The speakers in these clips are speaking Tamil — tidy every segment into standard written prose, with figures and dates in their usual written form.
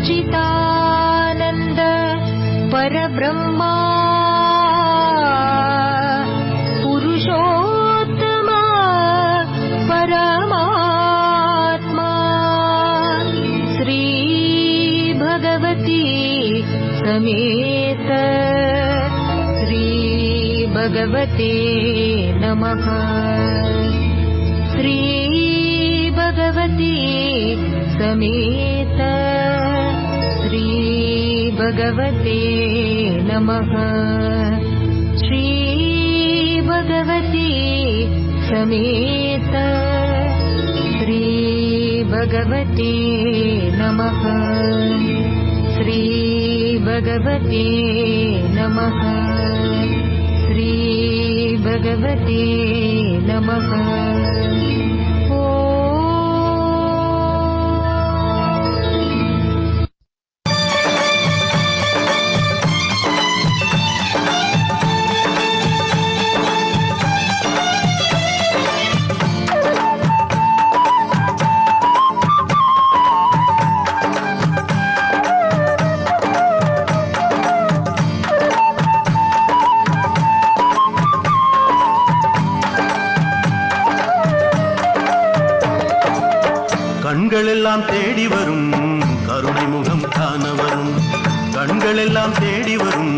सच्चिदानन्द परब्रह्मा पुरुषोत्तम परमात्मा श्री भगवती समेत श्री भगवते नमः। श्री भगवती समेत श्री भगवते नमः। श्री भगवती समेत श्री भगवते नमः। श्री भगवते नमः। श्री भगवते नमः। கண்களெல்லாம் தேடி வரும் கருணை முகம் காண வரும், கண்களெல்லாம் தேடி வரும்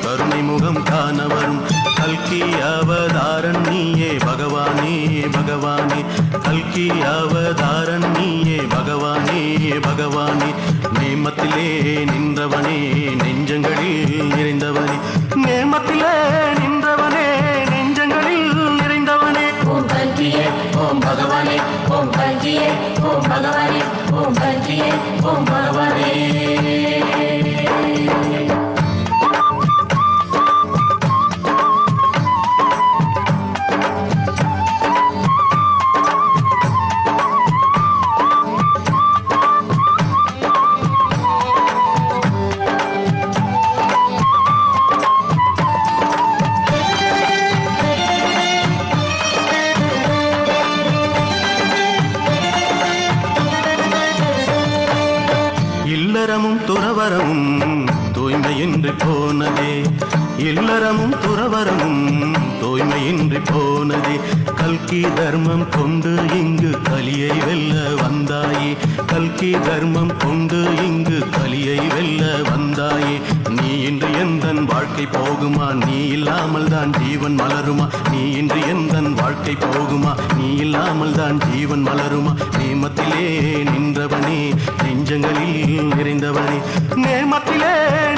கருணை முகம் காண வரும். கல்கி அவதாரன் நீயே பகவானே பகவானே, கல்கி அவதாரன் நீயே பகவானே பகவானே. நேமத்திலே நின்றவனே நெஞ்சங்களில் நிறைந்தவனே, நேமத்திலே நின்றவனே நெஞ்சங்களில் நிறைந்தவனே. ஓம் கல்கியே ஓம் பகவானே, ஓம் கல்கியே ஓம் பகவானே, ஓம் கல்கியே ஓம் பகவானே. இல்லறமும் துறவரமும் தூய்மையின்றி போனதே, இல்லறமும் துறவரமும் தூய்மையின்றி போனதே. கல்கி தர்மம் கொண்டு இங்கு கலியை வெல்ல வந்தாயே, கல்கி தர்மம் கொண்டு இங்கு கலியை வெல்ல வந்தாயே. நீ இன்று எந்தன் வாழ்க்கை போகுமா, நீ இல்லாமல் தான் ஜீவன் மலருமா, நீ இன்று எந்தன் வாழ்க்கை போகுமா, நீ இல்லாமல் தான் ஜீவன் மலருமா. நேமத்திலே நின்றவனே நெஞ்சங்களில் நிறைந்தவனே, நேமத்திலே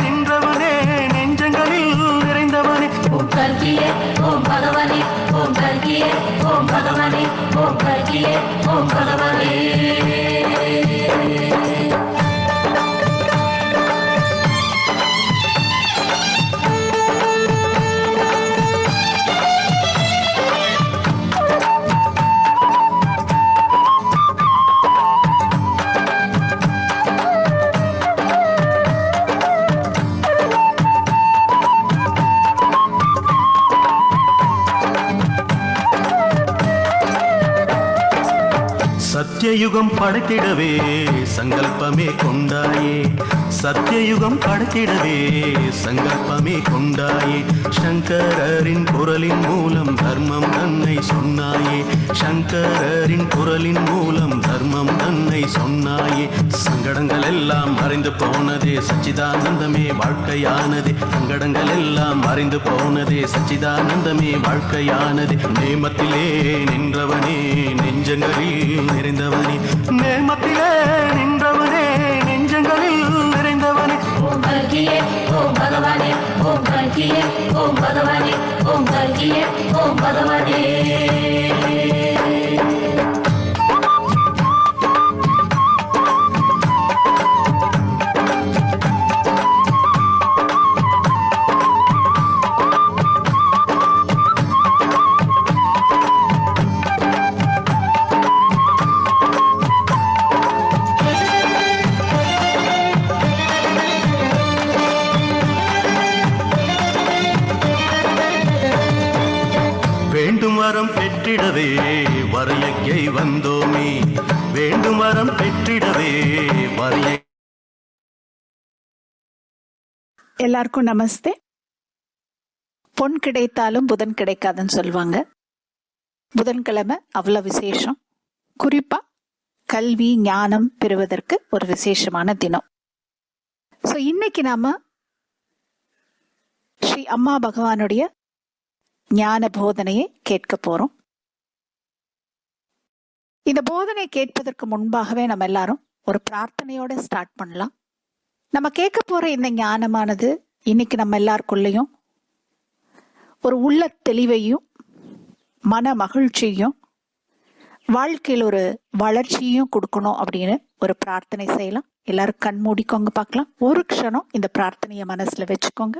நின்றவனே நெஞ்சங்களில் நிறைந்தவனே. ஓம் கல்கியே ஓம் பகவானே, ஓம் கல்கியே ஓம் பகவானே, ஓம் கல்கியே ஓம் பகவானே. சத்தியயுகம் படைத்திடவே சங்கல்பமே கொண்டாயே, சத்தியயுகம் படைத்திடவே சங்கல்பமே கொண்டாயே. சங்கரரின் குரலின் மூலம் தர்மம் தன்னை சொன்னாயே, சங்கரரின் குரலின் மூலம் தர்மம் தன்னை சொன்னாயே. சங்கடங்கள் எல்லாம் மறைந்து போனதே, சச்சிதானந்தமே வாழ்க்கையானதே. சங்கடங்கள் எல்லாம் மறைந்து போனதே, சச்சிதானந்தமே வாழ்க்கையானதே. நேமத்திலே நின்றவனே நெஞ்சங்களில் நிறைந்தவனே, நேமத்திலே நின்றவனே நெஞ்சங்களில் நிறைந்தவனே. ஓம் கல்கியே ஓம் பகவானே, ஓம் கல்கியே ஓம் பகவானே, ஓம் கல்கியே ஓம் பகவானே. வேண்டும் வரம் பெற்றிடவே வரையக்கை வந்தோமே, வேண்டும் வரம் பெற்றிடவே வரைய எல்லாருக்கும் நமஸ்தே. பொன் கிடைத்தாலும் புதன் கிடைக்காதுன்னு சொல்லுவாங்க. புதன்கிழமை அவ்வளோ விசேஷம். குறிப்பா கல்வி ஞானம் பெறுவதற்கு ஒரு விசேஷமான தினம். ஸோ இன்னைக்கு நாம ஸ்ரீ அம்மா பகவானுடைய ஞான போதனையை கேட்க போறோம். இந்த போதனை கேட்பதற்கு முன்பாகவே நம்ம எல்லாரும் ஒரு பிரார்த்தனையோட ஸ்டார்ட் பண்ணலாம். நம்ம கேட்க போற இந்த ஞானமானது இன்னைக்கு நம்ம எல்லாருக்குள்ளேயும் ஒரு உள்ள தெளிவையும் மன மகிழ்ச்சியும் வாழ்க்கையில் ஒரு வளர்ச்சியும் கொடுக்கணும் அப்படின்னு ஒரு பிரார்த்தனை செய்யலாம். எல்லாரும் கண் மூடிக்கோங்க, பார்க்கலாம். ஒரு க்ஷணம் இந்த பிரார்த்தனையை மனசுல வச்சுக்கோங்க.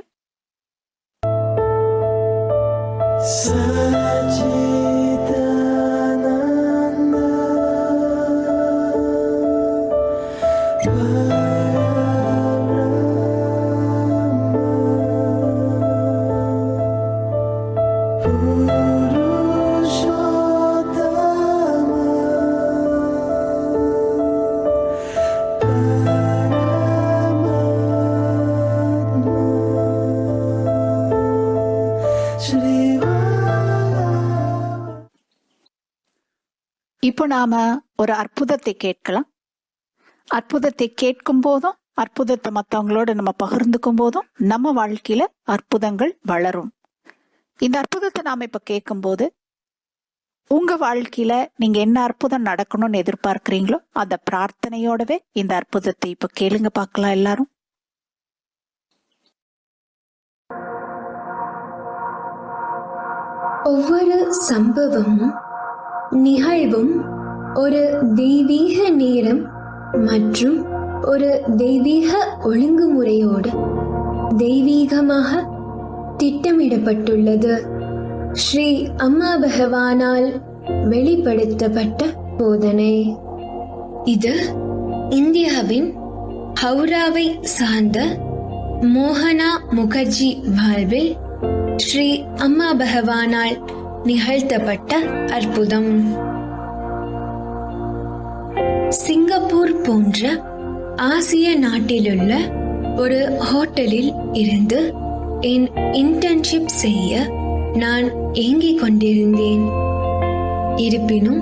இப்போ நாம ஒரு அற்புதத்தை கேட்கலாம். அற்புதத்தை கேட்கும் போதும் அற்புதத்தை மற்றவங்களோட நம்ம பகிர்ந்துக்கும் போதும் நம்ம வாழ்க்கையில அற்புதங்கள் வளரும். இந்த அற்புதத்தை நாம இப்ப கேட்கும் போது உங்க வாழ்க்கையில நீங்க என்ன அற்புதம் நடக்கணும்னு எதிர்பார்க்கிறீங்களோ அந்த பிரார்த்தனையோடவே இந்த அற்புதத்தை இப்ப கேளுங்க, பார்க்கலாம் எல்லாரும். ஒவ்வொரு சம்பவமும் நிகழ்வும் ஒரு தெய்வீக நேரம் மற்றும் ஒரு தெய்வீக ஒழுங்குமுறையோடு தெய்வீகமாக திட்டமிடப்பட்டுள்ளது. ஸ்ரீ அம்மா பகவானால் வெளிப்படுத்தப்பட்ட போதனை இது இந்தியாவின் ஹவுராவை சார்ந்த மோகனா முகர்ஜி வாழ்வில் ஸ்ரீ அம்மா பகவானால் நிகழ்த்தப்பட்ட அற்புதம். சிங்கப்பூர் போன்ற ஆசிய நாட்டிலுள்ள ஒரு ஹோட்டலில் இருந்து என் இன்டர்ன்ஷிப் செய்ய நான் ஏங்கிக் கொண்டிருந்தேன். இருப்பினும்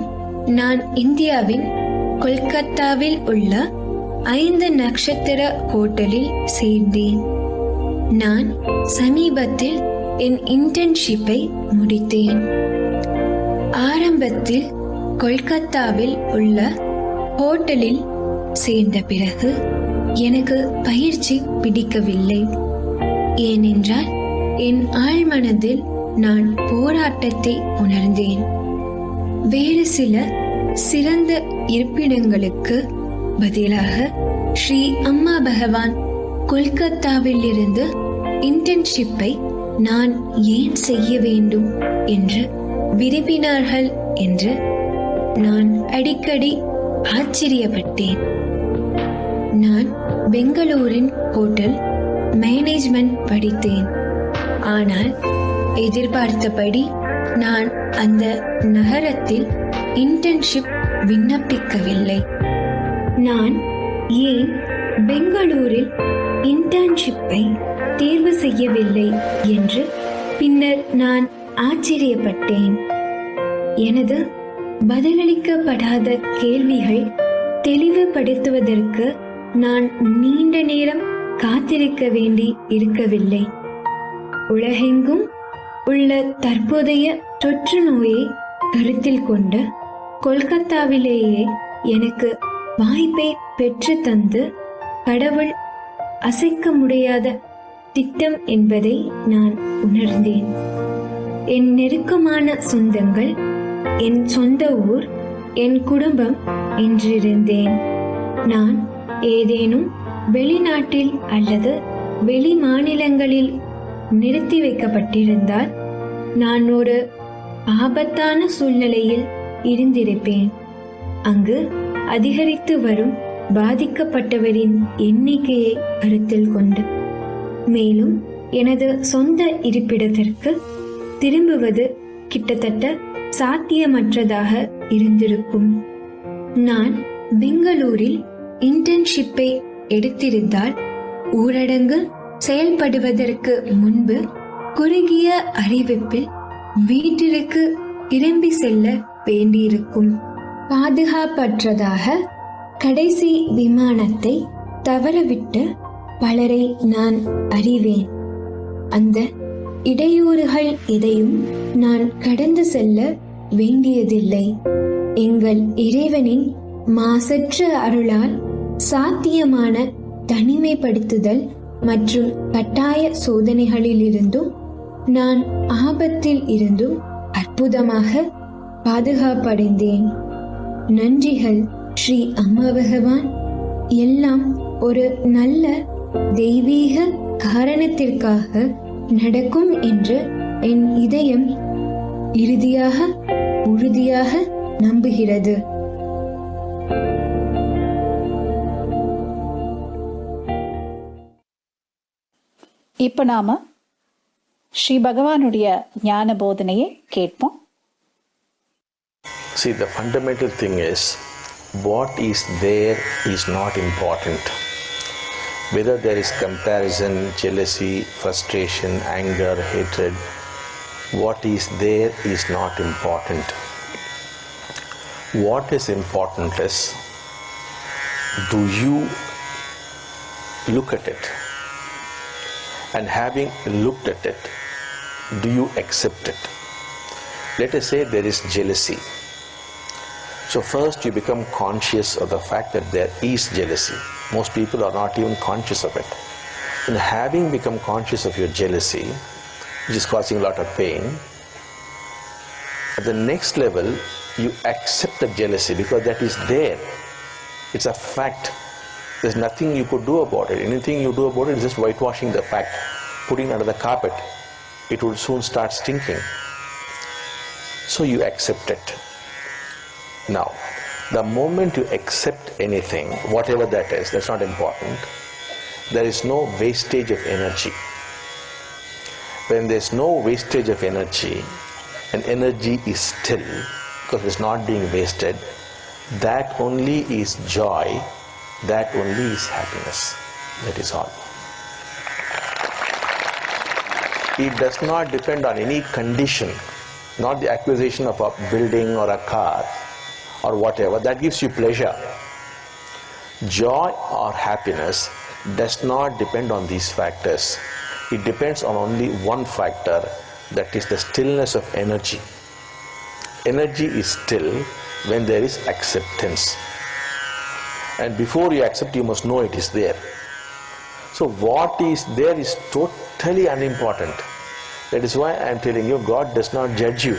நான் இந்தியாவின் கொல்கத்தாவில் உள்ள 5 நட்சத்திர ஹோட்டலில் சேர்ந்தேன். நான் சமீபத்தில் என் இன்டர்ன்ஷிப்பை முடித்தேன். ஆரம்பத்தில் கொல்கத்தாவில் உள்ள ஹோட்டலில் சேர்ந்த பிறகு எனக்கு பயிற்சி பிடிக்கவில்லை. ஏனென்றால் என் ஆழ்மனதில் நான் போராட்டத்தை உணர்ந்தேன். வேறு சில சிறந்த இருப்பிடங்களுக்கு பதிலாக ஸ்ரீ அம்மா பகவான் கொல்கத்தாவில் இருந்து இன்டர்ன்ஷிப்பை நான் ஏன் செய்ய வேண்டும் என்று விரும்பினார்கள் என்று நான் அடிக்கடி ஆச்சரியப்பட்டேன். நான் பெங்களூரின் ஹோட்டல் மேனேஜ்மெண்ட் படித்தேன். ஆனால் எதிர்பார்த்தபடி நான் அந்த நகரத்தில் இன்டர்ன்ஷிப் விண்ணப்பிக்கவில்லை. நான் ஏன் பெங்களூரில் இன்டர்ன்ஷிப்பை தேர்வு செய்யவில்லை என்று பின்னர் நான் ஆச்சரியப்பட்டேன். எனது பதிலளிக்கப்படாத கேள்விகள் தெளிவுபடுத்துவதற்கு நான் நீண்ட நேரம் காத்திருக்க வேண்டி இருக்கவில்லை. உலகெங்கும் உள்ள தற்போதைய தொற்று நோயை கருத்தில் கொண்டு கொல்கத்தாவிலேயே எனக்கு வாய்ப்பை பெற்று தந்து கடவுள் அசைக்க முடியாத திட்டம் என்பதை நான் உணர்ந்தேன். என் நெருக்கமான சொந்தங்கள், என் சொந்த ஊர், என் குடும்பம் என்றிருந்தேன். நான் ஏதேனும் வெளிநாட்டில் அல்லது வெளி மாநிலங்களில் நிறுத்தி வைக்கப்பட்டிருந்தால் நான் ஒரு ஆபத்தான சூழ்நிலையில் இருந்திருப்பேன். அங்கு அதிகரித்து வரும் பாதிக்கப்பட்டவரின் எண்ணிக்கையை கருத்தில் கொண்டு மேலும் எனது சொந்த இருப்பிடத்திற்கு திரும்புவது கிட்டத்தட்ட சாத்தியமற்றதாக இருந்திருக்கும். நான் பெங்களூரில் இன்டர்ன்ஷிப்பை எடுத்திருந்தால் ஊரடங்கு செயல்படுவதற்கு முன்பு குறுகிய அறிவிப்பில் வீட்டிற்கு திரும்பி செல்ல வேண்டியிருக்கும். பாதுகாப்பற்றதாக கடைசி விமானத்தை தவறவிட்ட பலரை நான் அறிவேன். அந்த இடையூறுகள் எதையும் நான் கடந்து செல்ல வேண்டியதில்லை. எங்கள் இறைவனின் மாசற்ற அருளால் சாத்தியமான தனிமைப்படுத்துதல் மற்றும் கட்டாய சோதனைகளிலிருந்தும் நான் ஆபத்தில் இருந்தும் அற்புதமாக பாதுகாப்படைந்தேன். நன்றிகள் ஸ்ரீ அம்மா பகவான். எல்லாம் ஒரு நல்ல தெய்வீக காரணத்திற்காக நடக்கும் என்று என் இதயம் இறுதியாக உறுதியாக நம்புகிறது. இப்ப நாம ஸ்ரீ பகவானுடைய ஞான போதனையை கேட்போம். See, the fundamental thing is, what is there is not important. Whether there is comparison, jealousy, frustration, anger, hatred, what is there is not important. What is important is, do you look at it? And having looked at it, do you accept it? Let us say there is jealousy. So first you become conscious of the fact that there is jealousy. Most people are not even conscious of it. And having become conscious of your jealousy, which is causing a lot of pain, at the next level you accept the jealousy because that is there. It's a fact. There's nothing you could do about it. Anything you do about it is just whitewashing the fact, putting it under the carpet. It will soon start stinking. So you accept it. Now, the moment you accept anything, whatever that is, that's not important, there is no wastage of energy. When there's no wastage of energy, and energy is still, because it's not being wasted, that only is joy, that only is happiness. That is all. It does not depend on any condition, not the acquisition of a building or a car or whatever. That gives you pleasure. Joy or happiness does not depend on these factors. It depends on only one factor, that is the stillness of energy. Energy is still when there is acceptance. And before you accept, you must know it is there. So what is there is totally unimportant. That is why I am telling you, God does not judge you.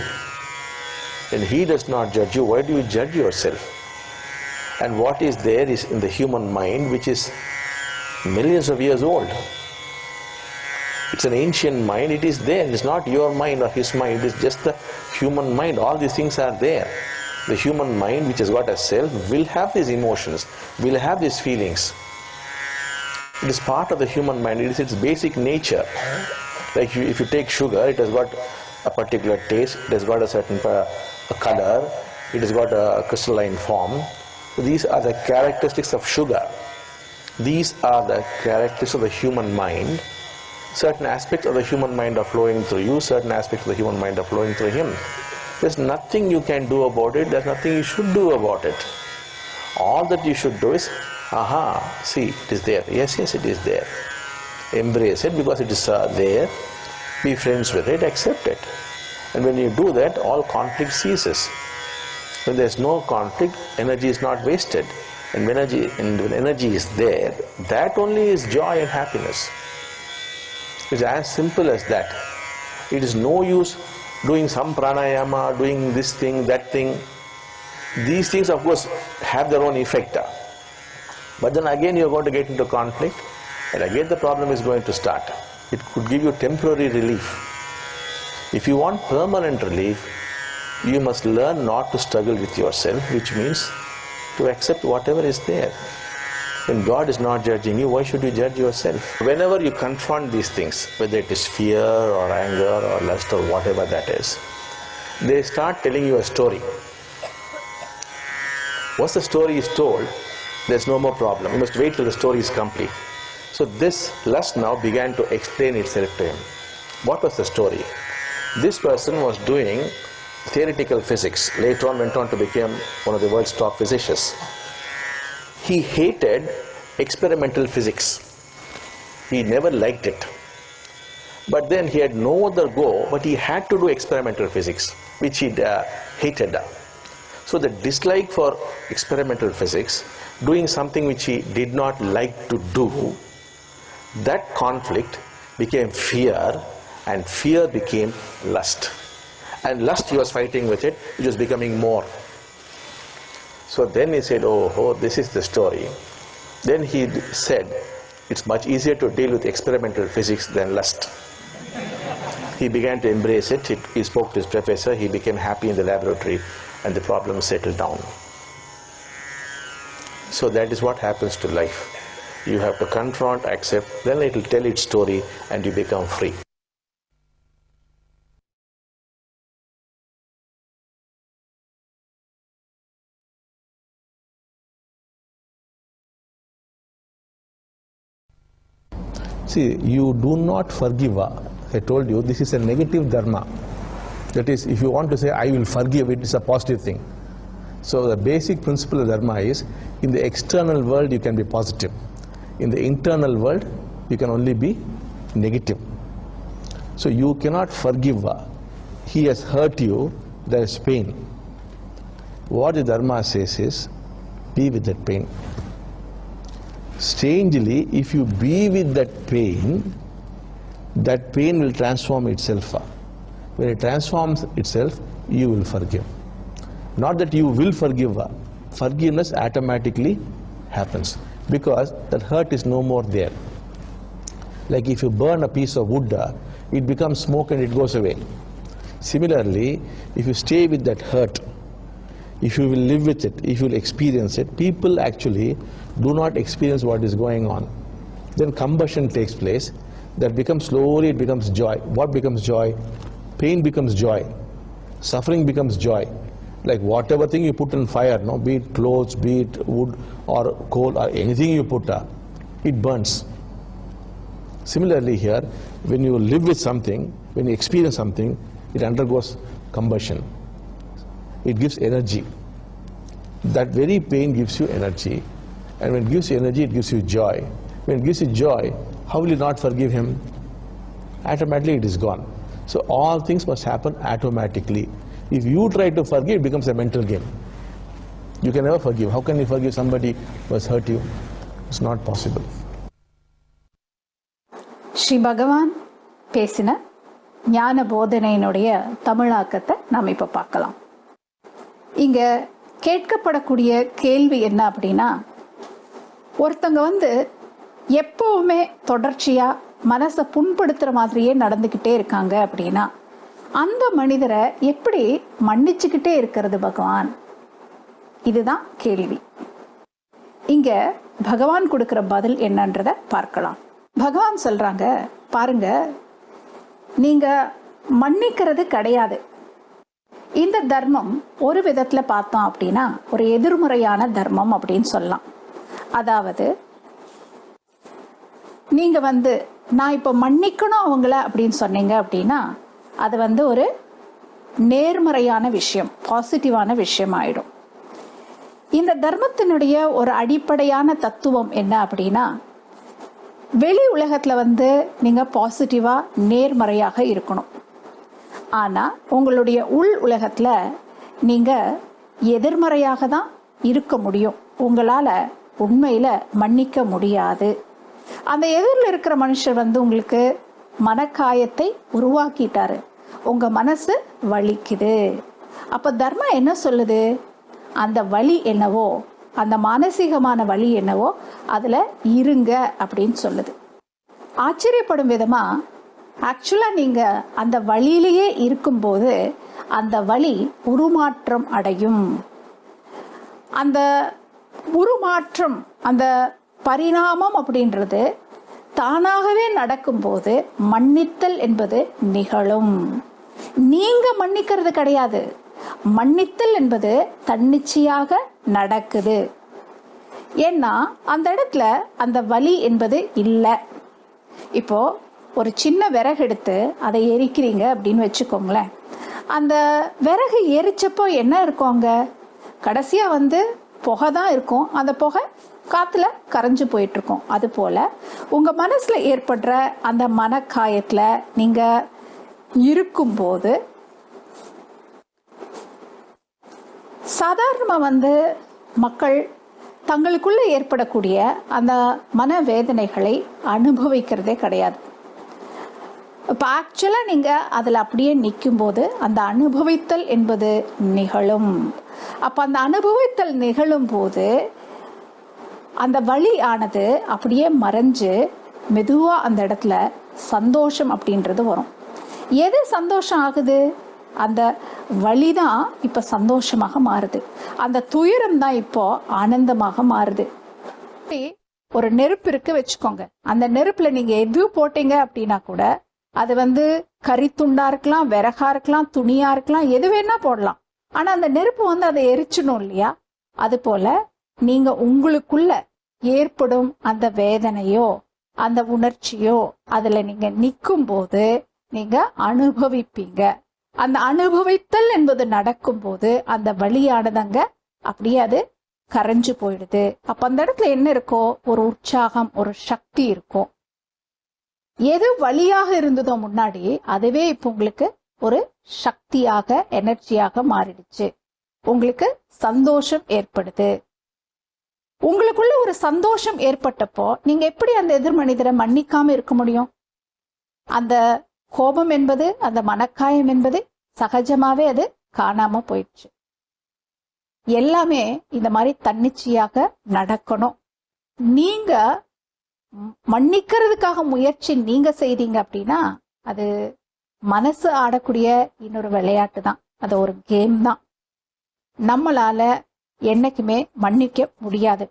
When He does not judge you, why do you judge yourself? And what is there is in the human mind, which is millions of years old. It's an ancient mind, it is there. It's not your mind or his mind, it is just the human mind. All these things are there. The human mind, which has got a self, will have these emotions, will have these feelings. It is part of the human mind, it is its basic nature. Like if you take sugar, it has got a particular taste, it has got a certain color, it has got a crystalline form. So these are the characteristics of sugar. These are the characteristics of the human mind. Certain aspects of the human mind are flowing through you, certain aspects of the human mind are flowing through him. There's nothing you can do about it, there's nothing you should do about it. All that you should do is, see, it is there. Yes, it is there. Embrace it because it is there. Be friends with it, accept it. And when you do that, all conflict ceases. When there's no conflict, energy is not wasted. And when energy is there, that only is joy and happiness. It's as simple as that. It is no use doing some pranayama, doing this thing, that thing. These things, of course, have their own effect. But then again you're going to get into conflict, and again the problem is going to start. It could give you temporary relief. If you want permanent relief, you must learn not to struggle with yourself, which means to accept whatever is there. When God is not judging you, why should you judge yourself? Whenever you confront these things, whether it is fear or anger or lust or whatever that is, they start telling you a story. Once the story is told, there's no more problem. You must wait till the story is complete. So this lust now began to explain itself to him. What was the story? This person was doing theoretical physics. Later on went on to become one of the world's top physicists. He hated experimental physics. He never liked it. But then he had no other go, but he had to do experimental physics, which he hated. So the dislike for experimental physics, doing something which he did not like to do, that conflict became fear, and fear became lust. And lust, he was fighting with it, which was becoming more. So then he said, oh, this is the story. Then he said, it's much easier to deal with experimental physics than lust. He began to embrace it. He spoke to his professor. He became happy in the laboratory, and the problem settled down. So that is what happens to life. You have to confront, accept, then it will tell its story, and you become free. See, you do not forgive. I told you, this is a negative dharma. That is, if you want to say, I will forgive, it is a positive thing. So the basic principle of dharma is, in the external world you can be positive. In the internal world, you can only be negative. So you cannot forgive. He has hurt you, there is pain. What the dharma says is, be with that pain. Strangely, if you be with that pain will transform itself. When it transforms itself, you will forgive. Not that you will forgive. Forgiveness automatically happens, because that hurt is no more there. Like if you burn a piece of wood, it becomes smoke and it goes away. Similarly, if you stay with that hurt, if you will live with it, if you will experience it, people actually do not experience what is going on. Then combustion takes place. That becomes slowly, it becomes joy. What becomes joy? Pain becomes joy. Suffering becomes joy. Like whatever thing you put in fire, no, be it clothes, be it wood or coal or anything you put, it burns. Similarly here, when you live with something, when you experience something, it undergoes combustion. It gives energy. That very pain gives you energy. And when it gives you energy, it gives you joy. When it gives you joy, how will you not forgive him? Automatically it is gone. So all things must happen automatically. If you try to forgive, it becomes a mental game. You can never forgive. How can you forgive somebody who has hurt you? It's not possible. Sri பகவான் பேசின ஞான போதனையினுடைய தமிழாக்கத்தை நாம் இப்போ பார்க்கலாம். இங்க கேட்கப்படக்கூடிய கேள்வி என்ன அப்படின்னா, ஒருத்தங்க எப்பவுமே தொடர்ச்சியா மனசை புண்படுத்துற மாதிரியே நடந்துக்கிட்டே இருக்காங்க அப்படின்னா, அந்த மனிதரை எப்படி மன்னிச்சுக்கிட்டே இருக்கிறது பகவான்? இதுதான் கேள்வி. இங்க பகவான் கொடுக்கிற பதில் என்னன்றத பார்க்கலாம். பகவான் சொல்றாங்க, பாருங்க, நீங்க மன்னிக்கிறது கிடையாது. இந்த தர்மம் ஒரு விதத்துல பார்த்தோம் அப்படின்னா ஒரு எதிர்மறையான தர்மம் அப்படின்னு சொல்லலாம். அதாவது நீங்க நான் இப்ப மன்னிக்கணும் அவங்கள அப்படின்னு சொன்னீங்க அப்படின்னா அது ஒரு நேர்மறையான விஷயம், பாசிட்டிவான விஷயம் ஆயிடும். இந்த தர்மத்தினுடைய ஒரு அடிப்படையான தத்துவம் என்ன அப்படின்னா, வெளி உலகத்துல நீங்க பாசிட்டிவா நேர்மறையாக இருக்கணும். ஆனா உங்களுடைய உள் உலகத்துல நீங்க எதிர்மறையாக தான் இருக்க முடியும். உங்களால உண்மையில மன்னிக்க முடியாது. அந்த எதிரில் இருக்கிற மனுஷர் உங்களுக்கு மனக்காயத்தை உருவாக்கிட்டாரு. உங்க மனசு வலிக்குது. அப்ப தர்மம் என்ன சொல்லுது? அந்த வலி என்னவோ, அந்த மானசீகமான வலி என்னவோ அதுல இருங்க அப்படின்னு சொல்லுது. ஆச்சரியப்படும் விதமா ஆக்சுவலா நீங்க அந்த வழியிலேயே இருக்கும்போது அந்த வலி உருமாற்றம் அடையும். அந்த உருமாற்றம், அந்த பரிணாமம் அப்படின்றது தானாகவே நடக்கும்போது மன்னித்தல் என்பது நிகழும். நீங்க மன்னிக்கிறது கிடையாது, மன்னித்தல் என்பது தன்னிச்சையாக நடக்குது. ஏன்னா அந்த இடத்துல அந்த வலி என்பது இல்லை. இப்போ ஒரு சின்ன விறகு எடுத்து அதை எரிக்கிறீங்க அப்படின்னு வச்சுக்கோங்களேன். அந்த விறகு எரிச்சப்போ என்ன இருக்கும், அங்கே கடைசியாக புகை தான் இருக்கும். அந்த புகை காற்றுல கரைஞ்சு போயிட்டுருக்கோம். அதுபோல் உங்கள் மனசில் ஏற்படுற அந்த மனக்காயத்தில் நீங்கள் இருக்கும்போது சாதாரணமாக மக்கள் தங்களுக்குள்ள ஏற்படக்கூடிய அந்த மனவேதனைகளை அனுபவிக்கிறதே கிடையாது. இப்போ ஆக்சுவலாக நீங்கள் அதில் அப்படியே நிற்கும்போது அந்த அனுபவித்தல் என்பது நிகழும். அப்போ அந்த அனுபவித்தல் நிகழும் போது அந்த வலி ஆனது அப்படியே மறைஞ்சு மெதுவாக அந்த இடத்துல சந்தோஷம் அப்படின்றது வரும். எது சந்தோஷம் ஆகுது? அந்த வலி தான் இப்போ சந்தோஷமாக மாறுது. அந்த துயரம் தான் இப்போ ஆனந்தமாக மாறுது. ஒரு நெருப்பு இருக்கு வச்சுக்கோங்க. அந்த நெருப்புல நீங்க எது போட்டீங்க அப்படின்னா கூட அது கரித்துண்டா இருக்கலாம், விறகா இருக்கலாம், துணியா இருக்கலாம், எது வேணா போடலாம். ஆனா அந்த நெருப்பு அதை எரிச்சணும் இல்லையா? அது போல நீங்க உங்களுக்குள்ள ஏற்படும் அந்த வேதனையோ அந்த உணர்ச்சியோ அதுல நீங்க நிற்கும் போது நீங்க அனுபவிப்பீங்க. அந்த அனுபவித்தல் என்பது நடக்கும் போது அந்த வலியானதங்க அப்படியே அது கரைஞ்சு போயிடுது. அப்ப அந்த இடத்துல என்ன இருக்கோ, ஒரு உற்சாகம், ஒரு சக்தி இருக்கும். எது வலியாக இருந்ததோ முன்னாடி அதுவே இப்போ உங்களுக்கு ஒரு சக்தியாக, எனர்ஜியாக மாறிடுச்சு. உங்களுக்கு சந்தோஷம் ஏற்படுது. உங்களுக்குள்ள ஒரு சந்தோஷம் ஏற்பட்டப்போ நீங்க எப்படி அந்த எதிர் மனிதரை மன்னிக்காம இருக்க முடியும்? அந்த கோபம் என்பது, அந்த மனக்காயம் என்பது சகஜமாவே அது காணாம போயிடுச்சு. எல்லாமே இந்த மாதிரி தன்னிச்சையாக நடக்கணும். நீங்க மன்னிக்கிறதுக்காக முயற்சி நீங்க செய்தீங்க அப்படின்னா அது மனசு ஆடக்கூடிய இன்னொரு விளையாட்டு தான். அது ஒரு கேம் தான். நம்மளால என்னைக்குமே மன்னிக்க முடியாது.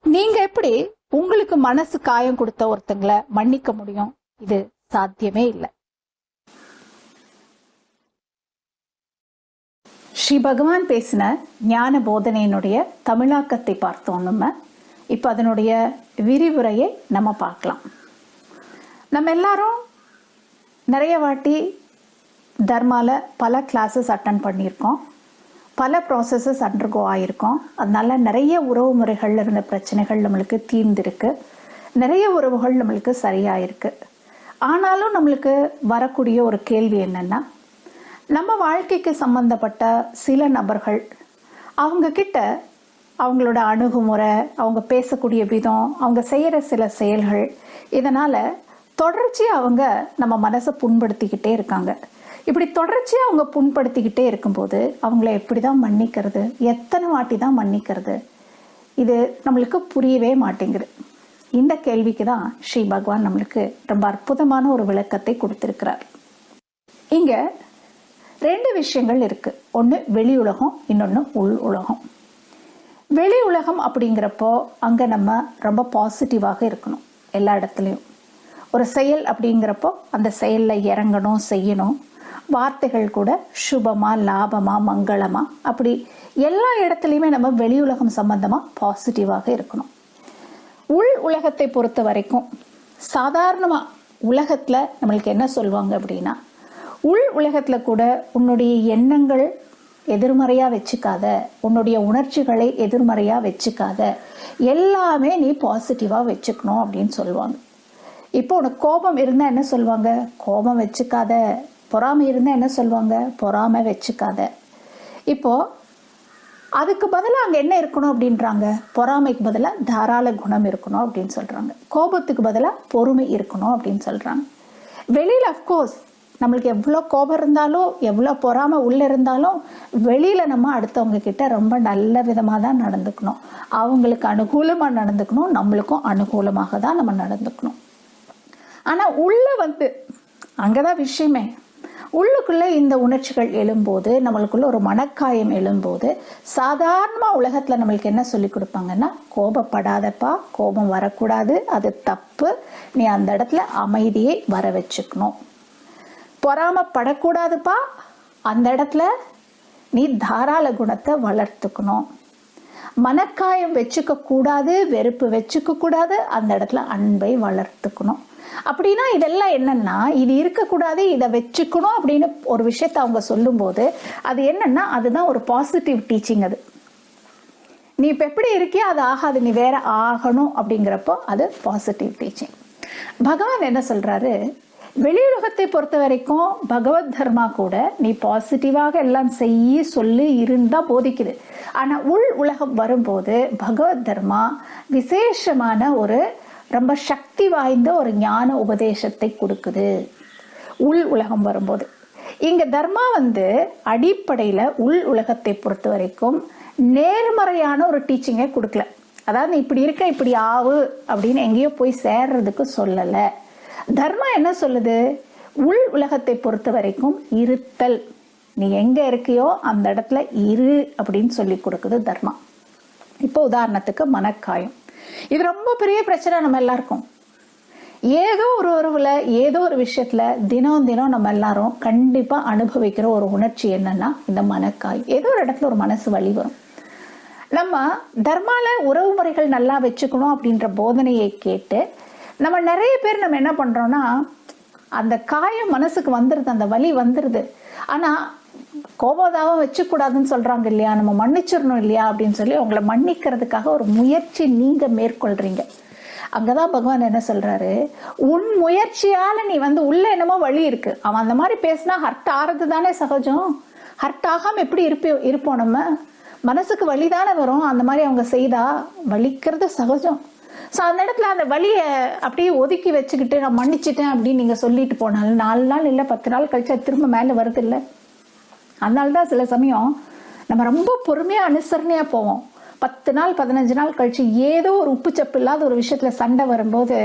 நீங்க எப்படி உங்களுக்கு மனசு காயம் கொடுத்த ஒருத்தங்களை மன்னிக்க முடியும்? இது சாத்தியமே இல்லை. ஸ்ரீ பகவான் பேசின ஞான போதனையினுடைய தமிழாக்கத்தை பார்த்தோம். இப்ப அதனுடைய விரிவுரையை நம்ம பார்க்கலாம். நம்ம எல்லாரும் நிறைய வாட்டி தர்மால பல கிளாஸஸ் அட்டன் பண்ணியிருக்கோம், பல ப்ராசஸஸ் அண்டர்கோ ஆகியிருக்கோம். அதனால நிறைய உறவு முறைகள்ல இருந்த பிரச்சனைகள் நம்மளுக்கு தீர்ந்திருக்கு, நிறைய உறவுகள் நம்மளுக்கு சரியாயிருக்கு. ஆனாலும் நம்மளுக்கு வரக்கூடிய ஒரு கேள்வி என்னன்னா, நம்ம வாழ்க்கைக்கு சம்பந்தப்பட்ட சில நபர்கள், அவங்க கிட்ட அவங்களோட அணுகுமுறை, அவங்க பேசக்கூடிய விதம், அவங்க செய்யற சில செயல்கள், இதனால தொடர்ச்சியா அவங்க நம்ம மனசை புண்படுத்திக்கிட்டே இருக்காங்க. இப்படி தொடர்ச்சியா அவங்க புண்படுத்திக்கிட்டே இருக்கும்போது அவங்கள எப்படிதான் மன்னிக்கிறது? எத்தனை வாட்டி தான் மன்னிக்கிறது? இது நம்மளுக்கு புரியவே மாட்டேங்குது. இந்த கேள்விக்கு தான் ஸ்ரீ பகவான் நம்மளுக்கு ரொம்ப அற்புதமான ஒரு விளக்கத்தை கொடுத்திருக்கிறார். இங்க 2 விஷயங்கள் இருக்கு. ஒன்று வெளி உலகம், இன்னொன்று உள் உலகம். வெளி உலகம் அப்படிங்கிறப்போ அங்க நம்ம ரொம்ப பாசிட்டிவாக இருக்கணும். எல்லா இடத்துலையும் ஒரு செயல் அப்படிங்கிறப்போ அந்த செயல்ல இறங்கணும், செய்யணும். வார்த்தைகள் கூட சுபமா, லாபமா, மங்களமா, அப்படி எல்லா இடத்துலையுமே நம்ம வெளி உலகம் சம்பந்தமா பாசிட்டிவாக இருக்கணும். உள் உலகத்தை பொறுத்த வரைக்கும் சாதாரணமா உலகத்துல நம்மளுக்கு என்ன சொல்லுவாங்க அப்படின்னா, உள் உலகத்துல கூட உன்னுடைய எண்ணங்கள் எதிர்மறையா வச்சுக்காத, உன்னுடைய உணர்ச்சிகளை எதிர்மறையா வச்சுக்காத, எல்லாமே நீ பாசிட்டிவா வச்சுக்கணும் அப்படின்னு சொல்லுவாங்க. இப்போ உனக்கு கோபம் இருந்தா என்ன சொல்லுவாங்க? கோபம் வச்சுக்காத. பொறாமை இருந்தா என்ன சொல்லுவாங்க? பொறாமை வச்சுக்காத. இப்போ அதுக்கு பதிலாக அங்கே என்ன இருக்கணும் அப்படின்றாங்க? பொறாமைக்கு பதிலாக தாராள குணம் இருக்கணும் அப்படின்னு சொல்றாங்க. கோபத்துக்கு பதிலாக பொறுமை இருக்கணும் அப்படின்னு சொல்றாங்க. வெளியில அஃப்கோர்ஸ் நம்மளுக்கு எவ்வளோ கோபம் இருந்தாலும், எவ்வளோ பொறாமை உள்ள இருந்தாலும், வெளியில நம்ம அடுத்தவங்க கிட்ட ரொம்ப நல்ல விதமாக தான் நடந்துக்கணும். அவங்களுக்கு அனுகூலமாக நடந்துக்கணும், நம்மளுக்கும் அனுகூலமாக தான் நம்ம நடந்துக்கணும். ஆனால் உள்ள அங்கதான் விஷயமே. உள்ளுக்குள்ள இந்த உணர்ச்சிகள் எழும்போது, நம்மளுக்குள்ள ஒரு மனக்காயம் எழும்போது, சாதாரணமா உலகத்துல நம்மளுக்கு என்ன சொல்லி கொடுப்பாங்கன்னா, கோபப்படாதப்பா, கோபம் வரக்கூடாது, அது தப்பு, நீ அந்த இடத்துல அமைதியை வர வச்சுக்கணும். பொறாமப்படக்கூடாதுப்பா, அந்த இடத்துல நீ தாராள குணத்தை வளர்த்துக்கணும். மனக்காயம் வச்சுக்க கூடாது, வெறுப்பு வச்சுக்க கூடாது, அந்த இடத்துல அன்பை வளர்த்துக்கணும். அப்படின்னா இதெல்லாம் என்னன்னா, இது இருக்கக்கூடாது, இதை வச்சுக்கணும் அப்படின்னு ஒரு விஷயத்த அவங்க சொல்லும்போது அது என்னன்னா, அதுதான் ஒரு பாசிட்டிவ் டீச்சிங். அது நீ இப்ப எப்படி இருக்கியோ அது ஆகாது, நீ வேற ஆகணும் அப்படிங்கிறப்போ அது பாசிட்டிவ் டீச்சிங். பகவான் என்ன சொல்றாரு, வெளியுலகத்தை பொறுத்த வரைக்கும் பகவத் தர்மா கூட நீ பாசிட்டிவாக எல்லாம் செய்ய சொல்லி இருந்தா போதிக்குது. ஆனா உள் உலகம் வரும்போது பகவத் தர்மா விசேஷமான ஒரு ரொம்ப சக்தி வாய்ந்த ஒரு ஞான உபதேசத்தை கொடுக்குது. உள் உலகம் வரும்போது இங்க தர்மா அடிப்படையில உள் உலகத்தை பொறுத்த வரைக்கும் நேர்மறையான ஒரு டீச்சிங்கை கொடுக்கல. அதாவது இப்படி இருக்க இப்படி ஆவு அப்படின்னு எங்கேயோ போய் சேர்றதுக்கு சொல்லல. தர்மா என்ன சொல்லுது, உள் உலகத்தை பொறுத்த வரைக்கும் இருத்தல், நீ எங்க இருக்கியோ அந்த இடத்துல இரு அப்படின்னு சொல்லி கொடுக்குது தர்மா. இப்போ உதாரணத்துக்கு மனக்காயம், இது ரொம்ப பெரிய பிரச்சனை நம்ம எல்லாருக்கும். ஏதோ ஒரு உறவுல ஏதோ ஒரு விஷயத்துல தினம் தினம் நம்ம எல்லாரும் கண்டிப்பா அனுபவிக்கிற ஒரு உணர்ச்சி என்னன்னா இந்த மனக்காயம். ஏதோ ஒரு இடத்துல ஒரு மனசு வலி வரும். நம்ம தர்மால உறவு முறைகள் நல்லா வச்சுக்கணும் அப்படின்ற போதனையை கேட்டு நம்ம நிறைய பேர் நம்ம என்ன பண்றோம்னா, அந்த காயம் மனசுக்கு வந்துருது, அந்த வலி வந்துருது. ஆனா கோபதாவும் வச்சுக்கூடாதுன்னு சொல்றாங்க இல்லையா, நம்ம மன்னிச்சிடணும் இல்லையா அப்படின்னு சொல்லி உங்களை மன்னிக்கிறதுக்காக ஒரு முயற்சி நீங்க மேற்கொள்றீங்க. அங்கதான் பகவான் என்ன சொல்றாரு, உன் முயற்சியால நீ உள்ள என்னமோ வழி இருக்கு, அவன் அந்த மாதிரி பேசினா ஹர்ட் ஆறது தானே சகஜம். ஹர்ட் ஆகாம எப்படி இருப்போம், நம்ம மனசுக்கு வலிதானே வரும். அந்த மாதிரி அவங்க செய்தா வலிக்கிறது சகஜம். ஸோ அந்த இடத்துல அந்த வலியை அப்படியே ஒதுக்கி வச்சுக்கிட்டு நான் மன்னிச்சிட்டேன் அப்படின்னு நீங்க சொல்லிட்டு போனாலும் 4 நாள் இல்லை 10 நாள் கழிச்சு திரும்ப மேலே வருது இல்லை. அதனால்தான் சில சமயம் நம்ம ரொம்ப பொறுமையா அனுசரணையா போவோம். 10 நாள் 15 நாள் கழிச்சு ஏதோ ஒரு உப்புச்சப்பு இல்லாத ஒரு விஷயத்துல சண்டை வரும்போது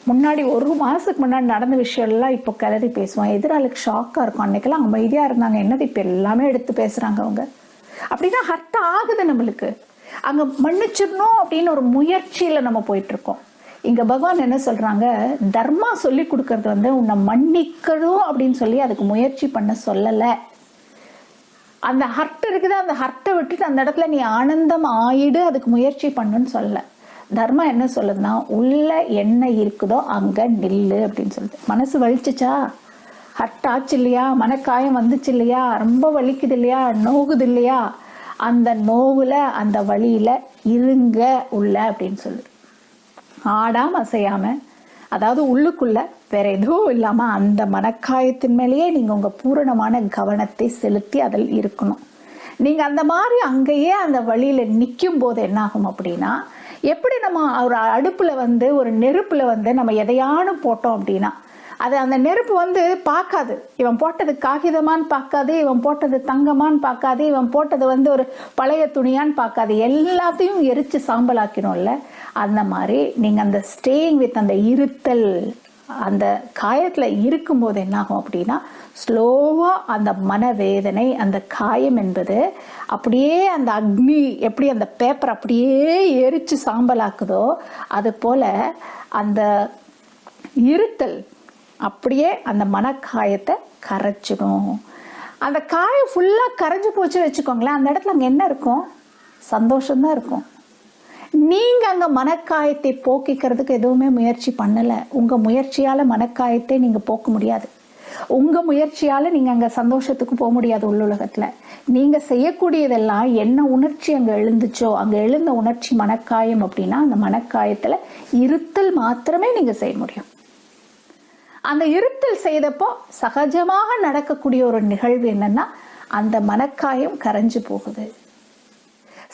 முன்னாடி 1 மாசத்துக்கு முன்னாடி நடந்த விஷயம் எல்லாம் இப்போ கிளறி பேசுவோம். எதிராளுக்கு ஷாக்கா இருக்கும். அன்னைக்கெல்லாம் அமைதியா இருந்தாங்க, என்னது இப்ப எல்லாமே எடுத்து பேசுறாங்க அவங்க. அப்படின்னா ஹர்ட் ஆகுது நம்மளுக்கு. அங்க மன்னிச்சிடணும் அப்படின்னு ஒரு முயற்சியில நம்ம போயிட்டு இருக்கோம். இங்க பகவான் என்ன சொல்றாங்க, தர்மா சொல்லி கொடுக்கறது உன்னை மன்னிக்கணும் அப்படின்னு சொல்லி அதுக்கு முயற்சி பண்ண சொல்லல. அந்த ஹர்ட் இருக்குது, அந்த ஹர்ட்டை விட்டுட்டு அந்த இடத்துல நீ ஆனந்தம் ஆயிடு, அதுக்கு முயற்சி பண்ணுன்னு சொல்லல. தர்மா என்ன சொல்லுதுன்னா, உள்ள என்ன இருக்குதோ அங்க நில்லு அப்படின்னு சொல்லுது. மனசு வலிச்சுச்சா, ஹர்ட் ஆச்சு இல்லையா, மனக்காயம் வந்துச்சு இல்லையா, ரொம்ப வலிக்குது இல்லையா, நோகுது இல்லையா, அந்த நோவுல அந்த வழியில இருங்க உள்ள அப்படின்னு சொல்லுது. ஆடாம அசையாம, அதாவது உள்ளுக்குள்ள வேற எதுவும் இல்லாம அந்த மனக்காயத்தின் மேலேயே நீங்க உங்க பூரணமான கவனத்தை செலுத்தி அதில் இருக்கணும். நீங்க அந்த மாதிரி அங்கேயே அந்த வழியில நிற்கும் போது என்ன ஆகும் அப்படின்னா, எப்படி நம்ம ஒரு அடுப்புல ஒரு நெருப்புல நம்ம எதையானு போட்டோம் அப்படின்னா அது அந்த நெருப்பு பார்க்காது, இவன் போட்டது காகிதமான்னு பார்க்காது, இவன் போட்டது தங்கமான்னு பார்க்காது, இவன் போட்டது ஒரு பழைய துணியான்னு பார்க்காது, எல்லாத்தையும் எரிச்சு சாம்பலாக்கணும்ல. அந்த மாதிரி நீங்க அந்த ஸ்டேயிங் வித் அந்த இருத்தல், அந்த காயத்துல இருக்கும்போது என்ன ஆகும் அப்படின்னா, ஸ்லோவா அந்த மனவேதனை, அந்த காயம் என்பது அப்படியே அந்த அக்னி எப்படி அந்த பேப்பர் அப்படியே எரிச்சு சாம்பலாக்குதோ அது போல அந்த இருத்தல் அப்படியே அந்த மனக்காயத்தை கரைச்சிடும். அந்த காயம் ஃபுல்லா கரைஞ்சு போச்சு வச்சுக்கோங்களேன், அந்த இடத்துல அங்க என்ன இருக்கும், சந்தோஷம்தான் இருக்கும். நீங்க அங்க மனக்காயத்தை போக்கிக்கிறதுக்கு எதுவுமே முயற்சி பண்ணல. உங்க முயற்சியால மனக்காயத்தை நீங்க போக்க முடியாது. உங்க முயற்சியால நீங்க அங்க சந்தோஷத்துக்கு போக முடியாது. உள்ளுலகத்துல நீங்க செய்யக்கூடியதெல்லாம் என்ன உணர்ச்சி அங்க எழுந்துச்சோ, அங்க எழுந்த உணர்ச்சி மனக்காயம் அப்படின்னா அந்த மனக்காயத்துல இருத்தல் மாத்திரமே நீங்க செய்ய முடியும். அந்த இருத்தல் செய்தப்போ சகஜமாக நடக்கக்கூடிய ஒரு நிகழ்வு என்னன்னா, அந்த மனக்காயம் கரைஞ்சு போகுது.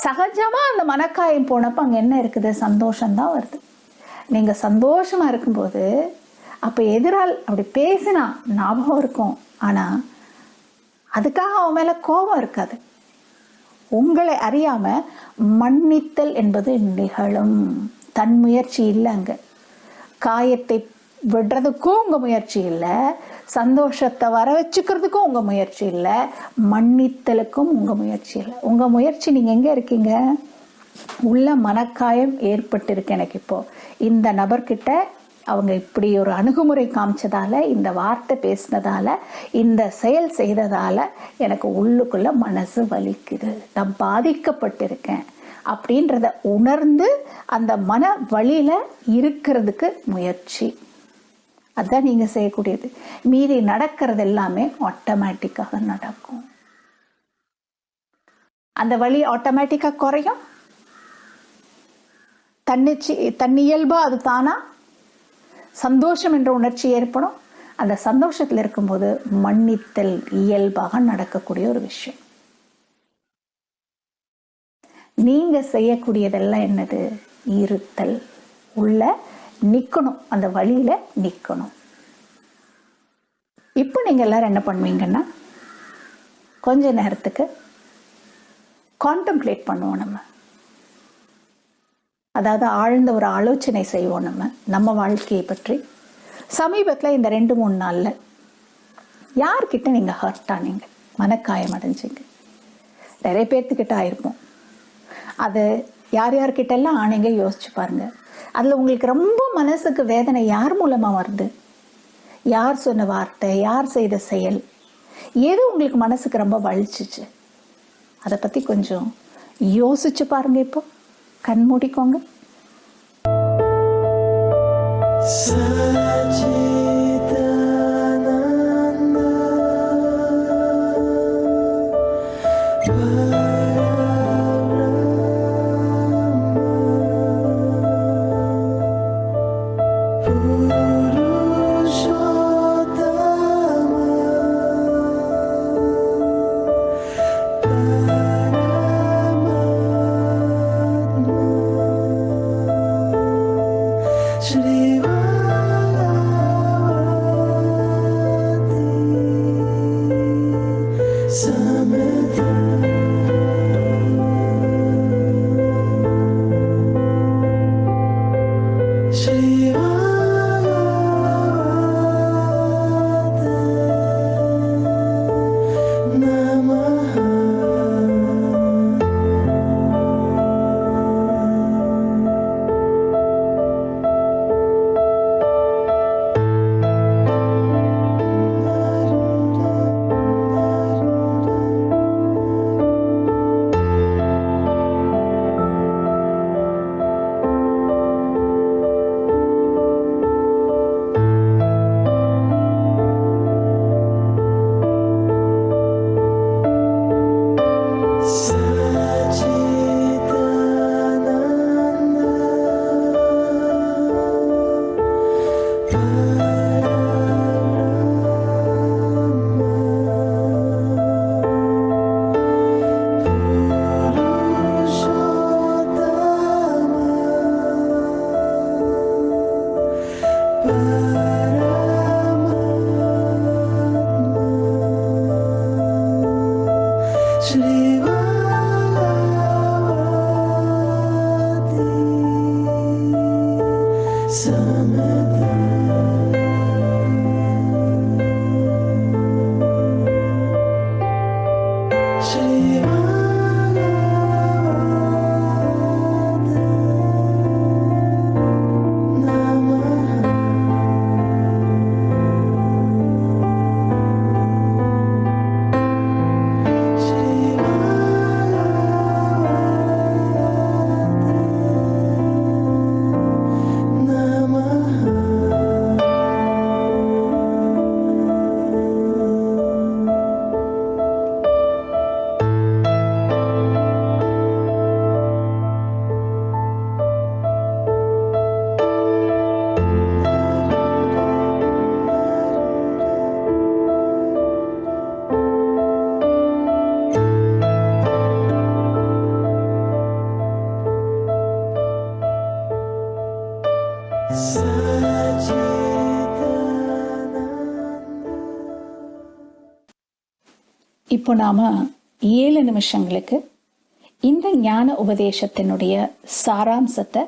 சகஜமா அந்த மனக்காயம் போனப்ப அங்க என்ன இருக்குது, சந்தோஷம்தான் வருது. நீங்க சந்தோஷமா இருக்கும்போது அப்ப எதிரால் அப்படி பேசினா ஞாபகம் இருக்கும், ஆனா அதுக்காக அவன் மேல கோபம் இருக்காது. உங்களை அறியாம மன்னித்தல் என்பது நிகழும். தன் முயற்சி இல்லை. அங்க காயத்தை விடுறதுக்கும் உங்க முயற்சி இல்லை, சந்தோஷத்தை வர வச்சுக்கிறதுக்கும் உங்க முயற்சி இல்லை, மன்னித்தலுக்கும் உங்க முயற்சி இல்லை. உங்க முயற்சி நீங்க எங்க இருக்கீங்க, உள்ள மனக்காயம் ஏற்பட்டு இருக்கு எனக்கு இப்போ, இந்த நபர்கிட்ட அவங்க இப்படி ஒரு அணுகுமுறை காமிச்சதால, இந்த வார்த்தை பேசினதால, இந்த செயல் செய்ததால எனக்கு உள்ளுக்குள்ள மனசு வலிக்குது, நான் பாதிக்கப்பட்டிருக்கேன் அப்படின்றத உணர்ந்து அந்த மன வலியில இருக்கிறதுக்கு முயற்சி. அதுதான் நீங்க செய்யக்கூடியது. மீறி நடக்கிறது எல்லாமே ஆட்டோமேட்டிக்காக நடக்கும். அந்த வலி ஆட்டோமேட்டிக்கா குறையும். தன்னியல்பா அது தானா சந்தோஷம் என்ற உணர்ச்சி ஏற்படும். அந்த சந்தோஷத்தில் இருக்கும்போது மன்னித்தல் இயல்பாக நடக்கக்கூடிய ஒரு விஷயம். நீங்க செய்யக்கூடியதெல்லாம் என்னது? இருத்தல், உள்ள நிக்கணும், அந்த வழியில நிக்கணும். இப்போ நீங்க எல்லாரும் என்ன பண்ணுவீங்கன்னா, கொஞ்ச நேரத்துக்கு கான்டெம்ப்ளேட் பண்ணுவோம். அதாவது ஆழ்ந்த ஒரு ஆலோசனை செய்வோம் நம்ம வாழ்க்கையை பற்றி. சமீபத்தில் இந்த 2-3 நாள்ல யார்கிட்ட நீங்க ஹர்ட் ஆனீங்க, மனக்காயம் அடைஞ்சிங்க? நிறைய பேர்த்துக்கிட்ட ஆயிருப்போம். அது யார் யார்கிட்ட எல்லாம் ஆனீங்க யோசிச்சு பாருங்க. அதுல உங்களுக்கு ரொம்ப மனசுக்கு வேதனை யார் மூலமா வருது? யார் சொன்ன வார்த்தை, யார் செய்த செயல், எது உங்களுக்கு மனசுக்கு ரொம்ப வலிச்சிச்சு? அதை பத்தி கொஞ்சம் யோசிச்சு பாருங்க. இப்போ கண் மூடிக்கோங்க. இப்போ நாம 7 நிமிஷங்களுக்கு இந்த ஞான உபதேசத்தினுடைய சாராம்சத்தை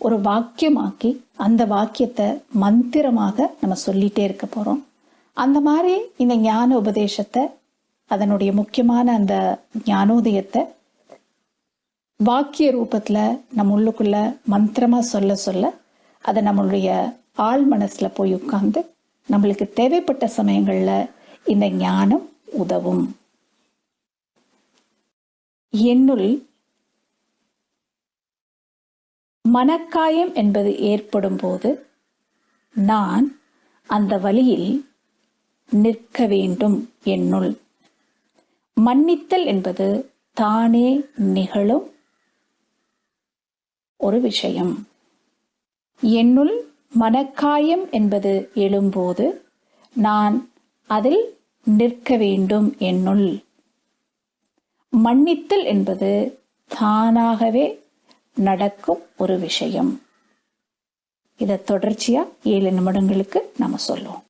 ஒரு வாக்கியமாக்கி அந்த வாக்கியத்தை மந்திரமாக நம்ம சொல்லிட்டே இருக்க போறோம். அந்த மாதிரி இந்த ஞான உபதேசத்தை, அதனுடைய முக்கியமான அந்த ஞானோதயத்தை வாக்கிய ரூபத்துல நம்ம உள்ளுக்குள்ள மந்திரமா சொல்ல சொல்ல அதை நம்மளுடைய ஆழ் மனசுல போய் உட்கார்ந்து நம்மளுக்கு தேவைப்பட்ட சமயங்கள்ல இந்த ஞானம் உதவும். என்னுள் மனக்காயம் என்பது ஏற்படும் போது நான் அந்த வழியில் நிற்க வேண்டும். என்னுள் மன்னித்தல் என்பது தானே நிகழும் ஒரு விஷயம். என்னுள் மனக்காயம் என்பது எழும்போது நான் அதில் நிற்க வேண்டும். என்னுள் மன்னித்தல் என்பது தானாகவே நடக்கும் ஒரு விஷயம். இதை தொடர்ச்சியா 7 நிமிடங்களுக்கு நாம சொல்லுவோம்.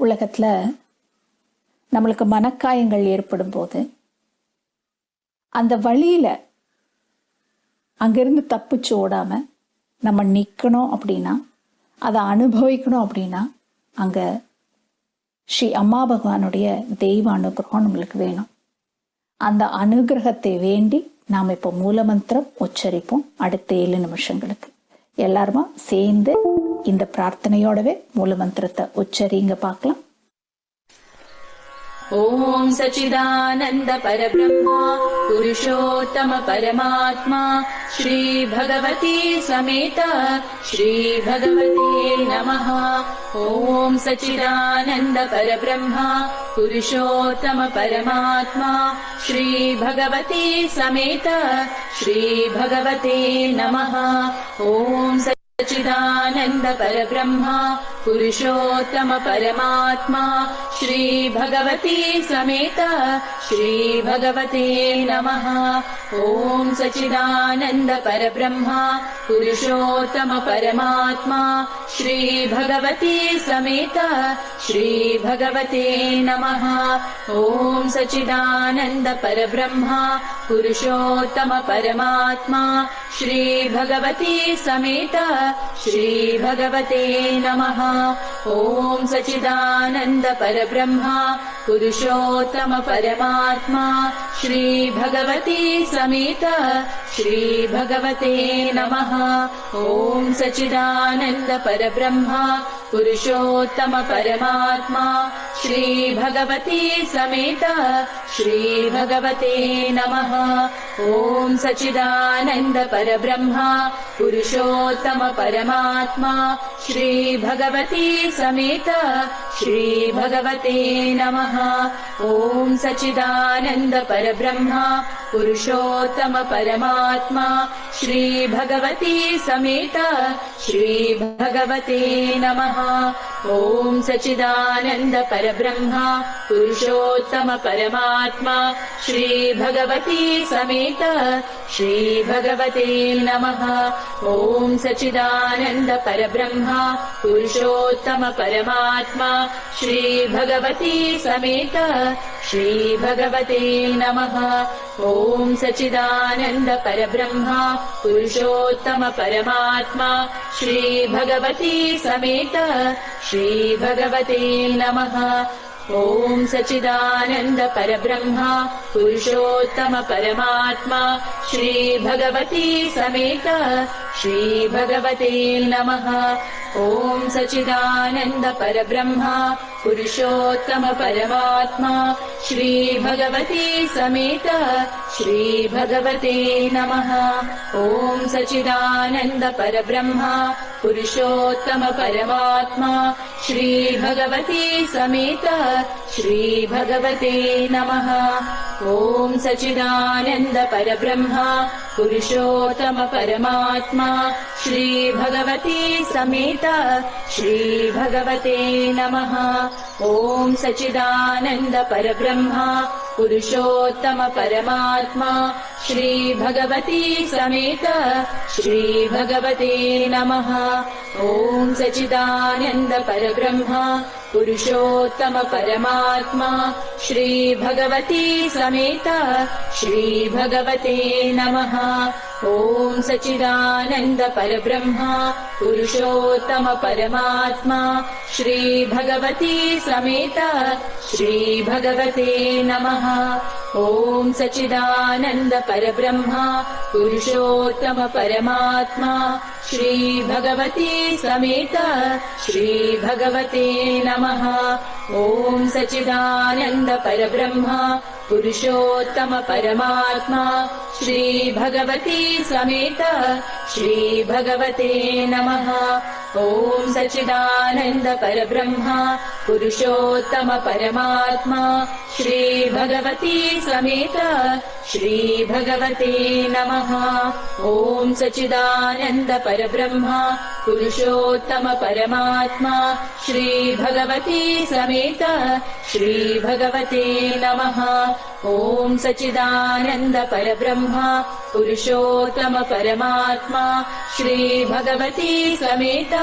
உலகத்துல நம்மளுக்கு மனக்காயங்கள் ஏற்படும் போது அந்த வழியில அங்கிருந்து தப்பிச்சு ஓடாம நம்ம நிக்கணும் அப்படின்னா, அதை அனுபவிக்கணும் அப்படின்னா, அங்க ஸ்ரீ அம்மா பகவானுடைய தெய்வ அனுகிரகம் நம்மளுக்கு வேணும். அந்த அனுகிரகத்தை வேண்டி நாம் இப்போ மூலமந்திரம் உச்சரிப்போம் அடுத்த 7 நிமிஷங்களுக்கு. எல்லாருமா சேர்ந்து இந்த பிரார்த்தனையோடவே மூலமந்திரத்தை உச்சரிங்க பார்க்கலாம். ॐ सच्चिदानन्द परब्रह्मा पुरुषोत्तम परमात्मा श्री भगवती समेत श्री भगवते नमः। ॐ सच्चिदानन्द परब्रह्मा पुरुषोत्तम परमात्मा श्री भगवती समेत श्री भगवते नमः। ॐ सच्चिदानन्द परब्रह्मा पुरुषोत्तम परमात्मा श्री भगवती समेत श्री भगवते नमः। ॐ सच्चिदानन्द परब्रह्मा पुरुषोत्तम परमात्मा श्री भगवती समेत श्री भगवते नमः। ॐ सच्चिदानन्द परब्रह्मा पुरुषोत्तम परमात्मा श्री भगवती समेत श्री भगवते नमः। ॐ सच्चिदानन्द परब्रह्मा पुरुषोत्तम परमात्मा श्री भगवती समेत श्री भगवते नमः। ॐ सच्चिदानन्द परब्रह्मा पुरुषोत्तम परमात्मा श्री भगवती समेत श्री भगवते नमः। ॐ सच्चिदानन्द परब्रह्मा पुरुषोत्तम परमात्मा श्री भगवती समेत श्री भगवते नमः। ॐ सच्चिदानन्द परब्रह्मा पुरुषोत्तम परमात्मा श्री भगवती समेत श्री भगवते नमः। ॐ सच्चिदानन्द परब्रह्मा पुरुषोत्तम परमात्मा श्री भगवती समेत श्री भगवते नमः। ॐ सच्चिदानन्द परब्रह्मा पुरुषोत्तम परमात्मा श्री भगवती समेत श्री भगवते नमः। ॐ सच्चिदानन्द परब्रह्मा पुरुषोत्तम परमात्मा श्री भगवती समेत श्री भगवते नमः। ॐ सच्चिदानन्द परब्रह्मा पुरुषोत्तम परमात्मा श्री भगवती समेत श्री भगवते नमः। ॐ सच्चिदानन्द परब्रह्मा पुरुषोत्तम परमात्मा श्री भगवती समेत श्री भगवते नमः। ॐ सच्चिदानन्द परब्रह्मा पुरुषोत्तम परमात्मा श्री भगवती समेत श्री भगवते नमः। ॐ सच्चिदानन्द परब्रह्मा पुरुषोत्तम परमात्मा श्री भगवती समेत श्री भगवते नमः। ॐ सच्चिदानन्द परब्रह्मा पुरुषोत्तम परमात्मा श्री भगवती समेत श्री भगवते नमः। ॐ सच्चिदानन्द परब्रह्मा पुरुषोत्तम परमात्मा श्री भगवती समेत श्री भगवते नमः। ॐ सच्चिदानन्द परब्रह्मा पुरुषोत्तम परमात्मा श्री भगवती समेत श्री भगवते नमः। ॐ सच्चिदानन्द परब्रह्मा पुरुषोत्तम परमात्मा श्री भगवती समेत श्री भगवते नमः। ॐ सच्चिदानन्द परब्रह्मा पुरुषोत्तम परमात्मा श्री भगवती समेत श्री भगवते नमः। ॐ सच्चिदानन्द परब्रह्मा पुरुषोत्तम परमात्मा श्री भगवती समेत श्री भगवते नमः। ॐ सच्चिदानन्द परब्रह्मा पुरुषोत्तम परमात्मा श्री भगवती समेत श्री भगवते नमः। ॐ सच्चिदानन्द परब्रह्मा पुरुषोत्तम परमात्मा श्री भगवती समेत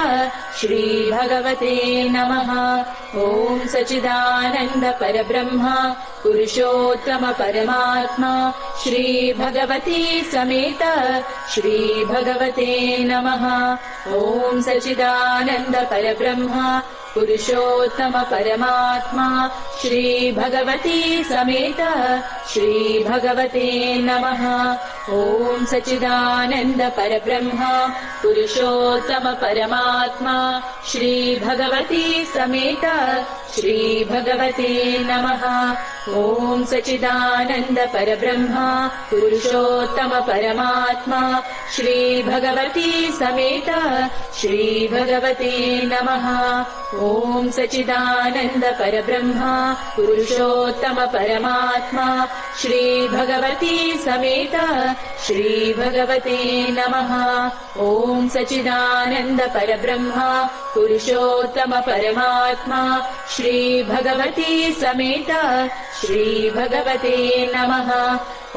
श्री भगवते नमः। ॐ सच्चिदानन्द परब्रह्मा पुरुषोत्तम परमात्मा श्री भगवती समेत श्री भगवते नमः। ॐ सच्चिदानन्द परब्रह्मा पुरुषोत्तम परमात्मा श्री भगवती समेत श्री भगवते नमः। ॐ सच्चिदानन्द परब्रह्मा पुरुषोत्तम परमात्मा श्री भगवती समेत श्री भगवते नमः। ॐ सच्चिदानन्द परब्रह्मा पुरुषोत्तम परमात्मा श्री भगवती समेत श्री भगवते नमः। ॐ सच्चिदानन्द परब्रह्मा पुरुषोत्तम परमात्मा श्री भगवती समेत श्री भगवते नमः। ॐ सच्चिदानन्द परब्रह्मा पुरुषोत्तम परमात्मा श्री भगवती समेत श्री भगवते नमः।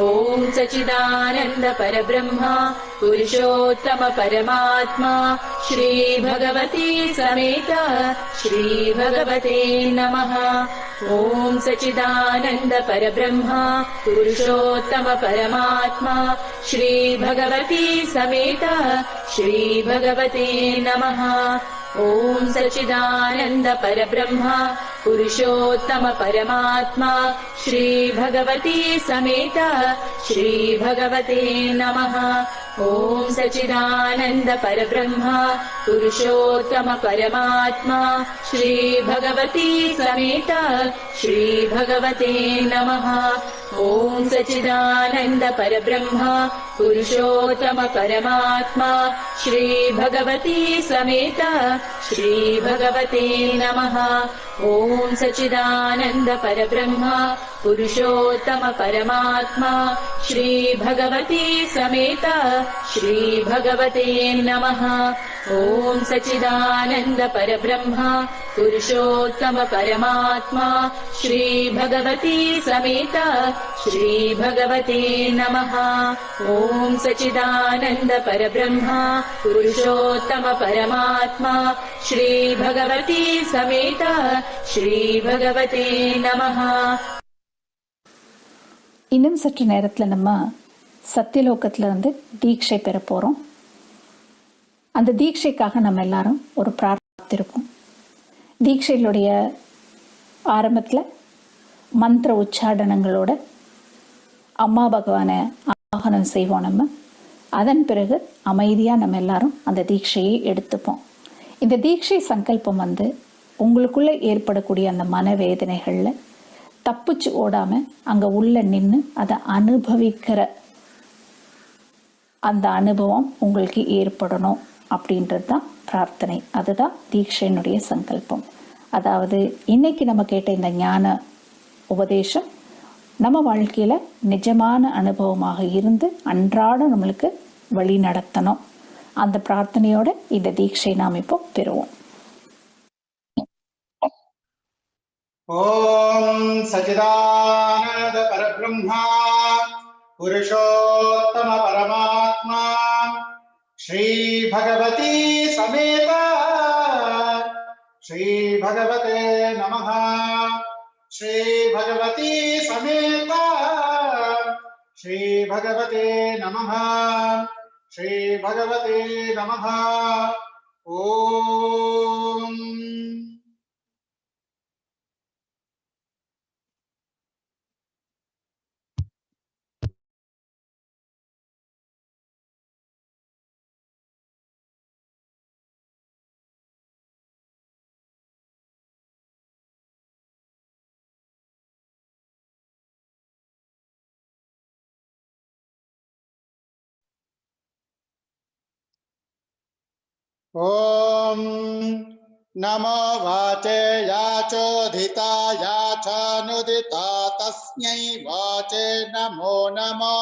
ॐ सच्चिदानन्द परब्रह्मा पुरुषोत्तम परमात्मा श्री भगवती समेत श्री भगवते नमः। ॐ सच्चिदानन्द परब्रह्मा पुरुषोत्तम परमात्मा श्री भगवती समेत श्री भगवते नमः। ॐ सच्चिदानन्द परब्रह्मा पुरुषोत्तम परमात्मा श्री भगवती समेत श्री भगवते नमः। ॐ सच्चिदानन्द परब्रह्मा पुरुषोत्तम परमात्मा श्री भगवती समेत श्री भगवते नमः। ॐ सच्चिदानन्द परब्रह्मा पुरुषोत्तम परमात्मा श्री भगवती समेत श्री भगवते नमः। ॐ सच्चिदानन्द परब्रह्मा पुरुषोत्तम परमात्मा श्री भगवती समेत श्री भगवते नमः। ॐ सच्चिदानन्द परब्रह्मा पुरुषोत्तम परमात्मा श्री भगवती समेत श्री भगवते नमः। ॐ सच्चिदानन्द परब्रह्मा पुरुषोत्तम परमात्मा श्री भगवती समेत श्री भगवते नमः। இன்னும் சற்று நேரத்தில் நம்ம சத்தியலோகத்துல இருந்து தீட்சை பெற போறோம். அந்த தீட்சைக்காக நம்ம எல்லாரும் ஒரு பிரார்த்திருப்போம். தீட்சைகளுடைய ஆரம்பத்தில் மந்திர உச்சாடனங்களோட அம்மா பகவானை ஆகனம் செய்வோம் நம்ம. அதன் பிறகு அமைதியாக நம்ம எல்லாரும் அந்த தீட்சையை எடுத்துப்போம். இந்த தீட்சை சங்கல்பம் உங்களுக்குள்ள ஏற்படக்கூடிய அந்த மனவேதனைகளில் தப்பிச்சு ஓடாம அங்க உள்ள நின்று அதை அனுபவிக்கிற அந்த அனுபவம் உங்களுக்கு ஏற்படணும் அப்படின்றது தான் பிரார்த்தனை. அதுதான் தீட்சையினுடைய சங்கல்பம். அதாவது இன்னைக்கு நம்ம கேட்ட இந்த ஞான உபதேசம் நம்ம வாழ்க்கையில நிஜமான அனுபவமாக இருந்து அன்றாடம் நம்மளுக்கு வழி நடத்தணும். அந்த பிரார்த்தனையோட இந்த தீட்சை நாம் இப்போ பெறுவோம். ॐ सच्चिदानन्द परब्रह्मा पुरुषोत्तम परमात्मा श्री भगवती समेत श्री भगवते नमः। श्री भगवती समेत श्री भगवते नमः। श्री भगवते नमः। ॐ ॐ नमो वाचे याचोधिता याचानुदिता तस्मै वाचे नमो नमो।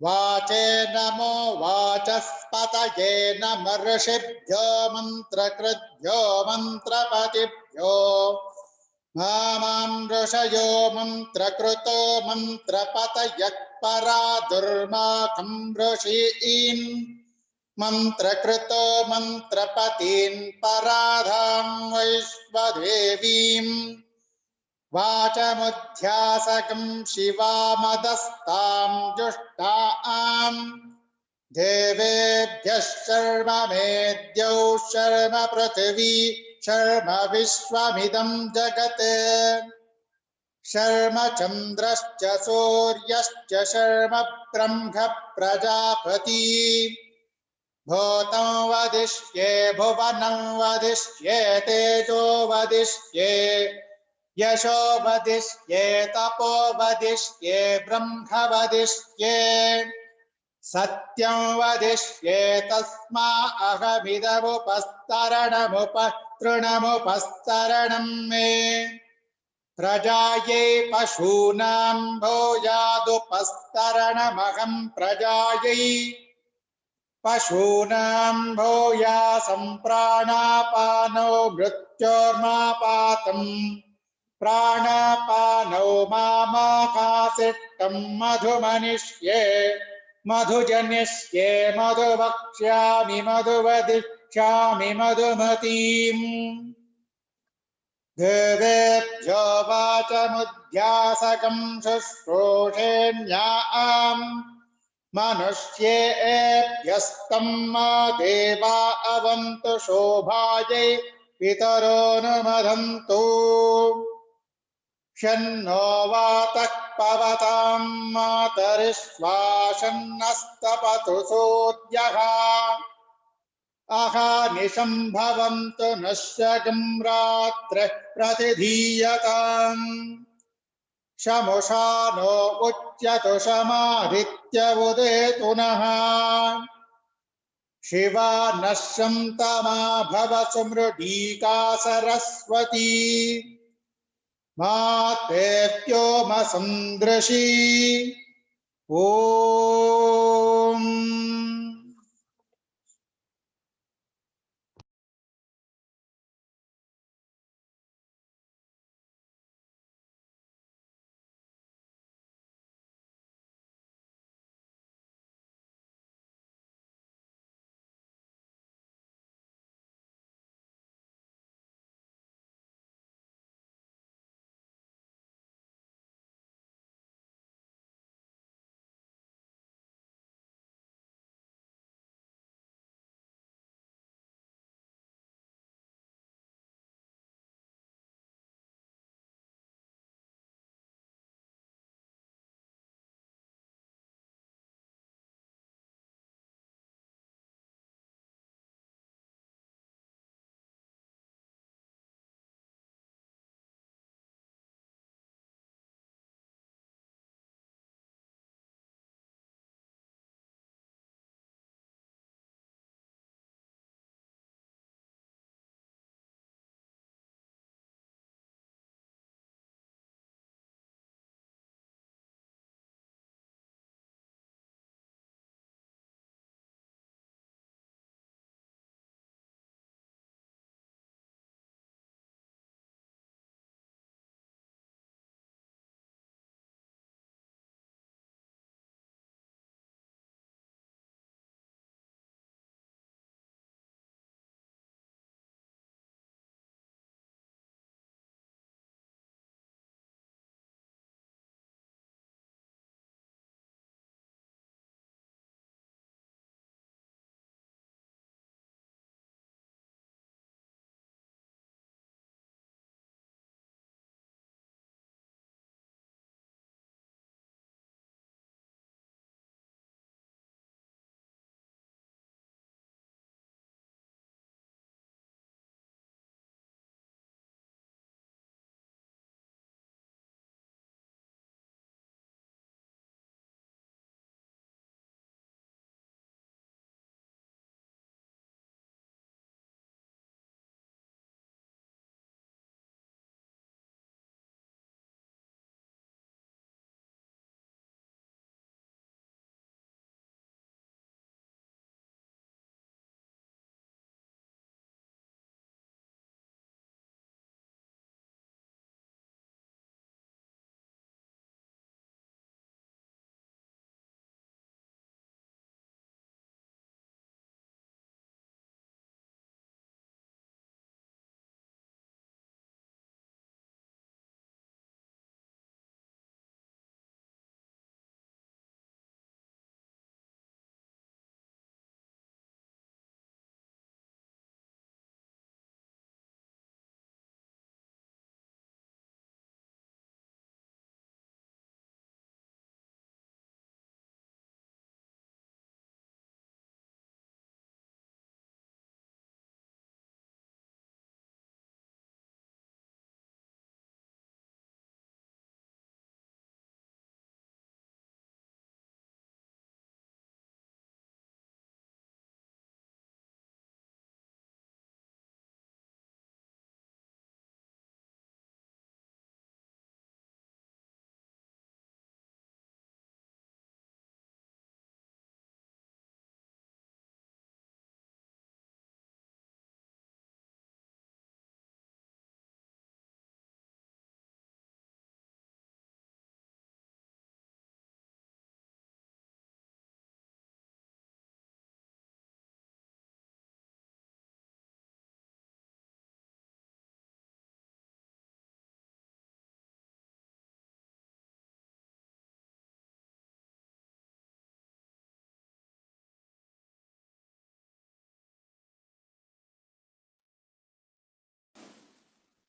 वाचे नमो वाचस्पतये नमः ऋषिभ्यो मन्त्रकृद्भ्यो मन्त्रपतिभ्यो मां ऋषयो मन्त्रकृतो मन्त्रपतयः परा दुर्माकं ऋषीन् मन्त्रकृतो मन्त्रपतीन् पराधां वैश्वदेवीम् वाचमुध्यासकं शिवामदस्तां जुष्टां देवेभ्यः शर्म मेद्यौ शर्म पृथिवी शर्म विश्वमिदं जगत् शर्म चन्द्रश्च सूर्यश्च शर्म ब्रह्म प्रजापति भूतं वदिष्ये भुवनं वदिष्ये तेजो वदिष्ये यशो वदिष्ये तपो वदिष्ये ब्रह्म वदिष्ये सत्यं वदिष्ये तस्मा अहमिदमुपस्तरणमुपतृणमुपस्तरणं मे प्रजायै पशूनां भूयादुपस्तरणमहं प्रजायै पशूनां भूयासं प्राणापानो मृत्योर्मापातम् प्राणापानौ मामाकाशिष्टं मधुमनिष्ये मधुजनिष्ये मधुवक्ष्यामि मधुवदिष्यामि मधुमतीम् देवेभ्यो वाचमुध्यासकं शुश्रूषेण्याम् मनुष्येभ्यस्तं मा देवा अवन्तु शोभायै पितरोऽनुमदन्तु शन्नो वातः पवतां मातरिश्वासन्नस्तपतु सूर्यः अहानिशं भवन्तु नश्यगं रात्रः प्रतिधीयताम् शमुषा नो उच्यतु शमादित्य उदेतु नः शिवा नश्यन्तमा भव सुमृडीका सरस्वती मातेऽप्योमसन्दृशी ॐ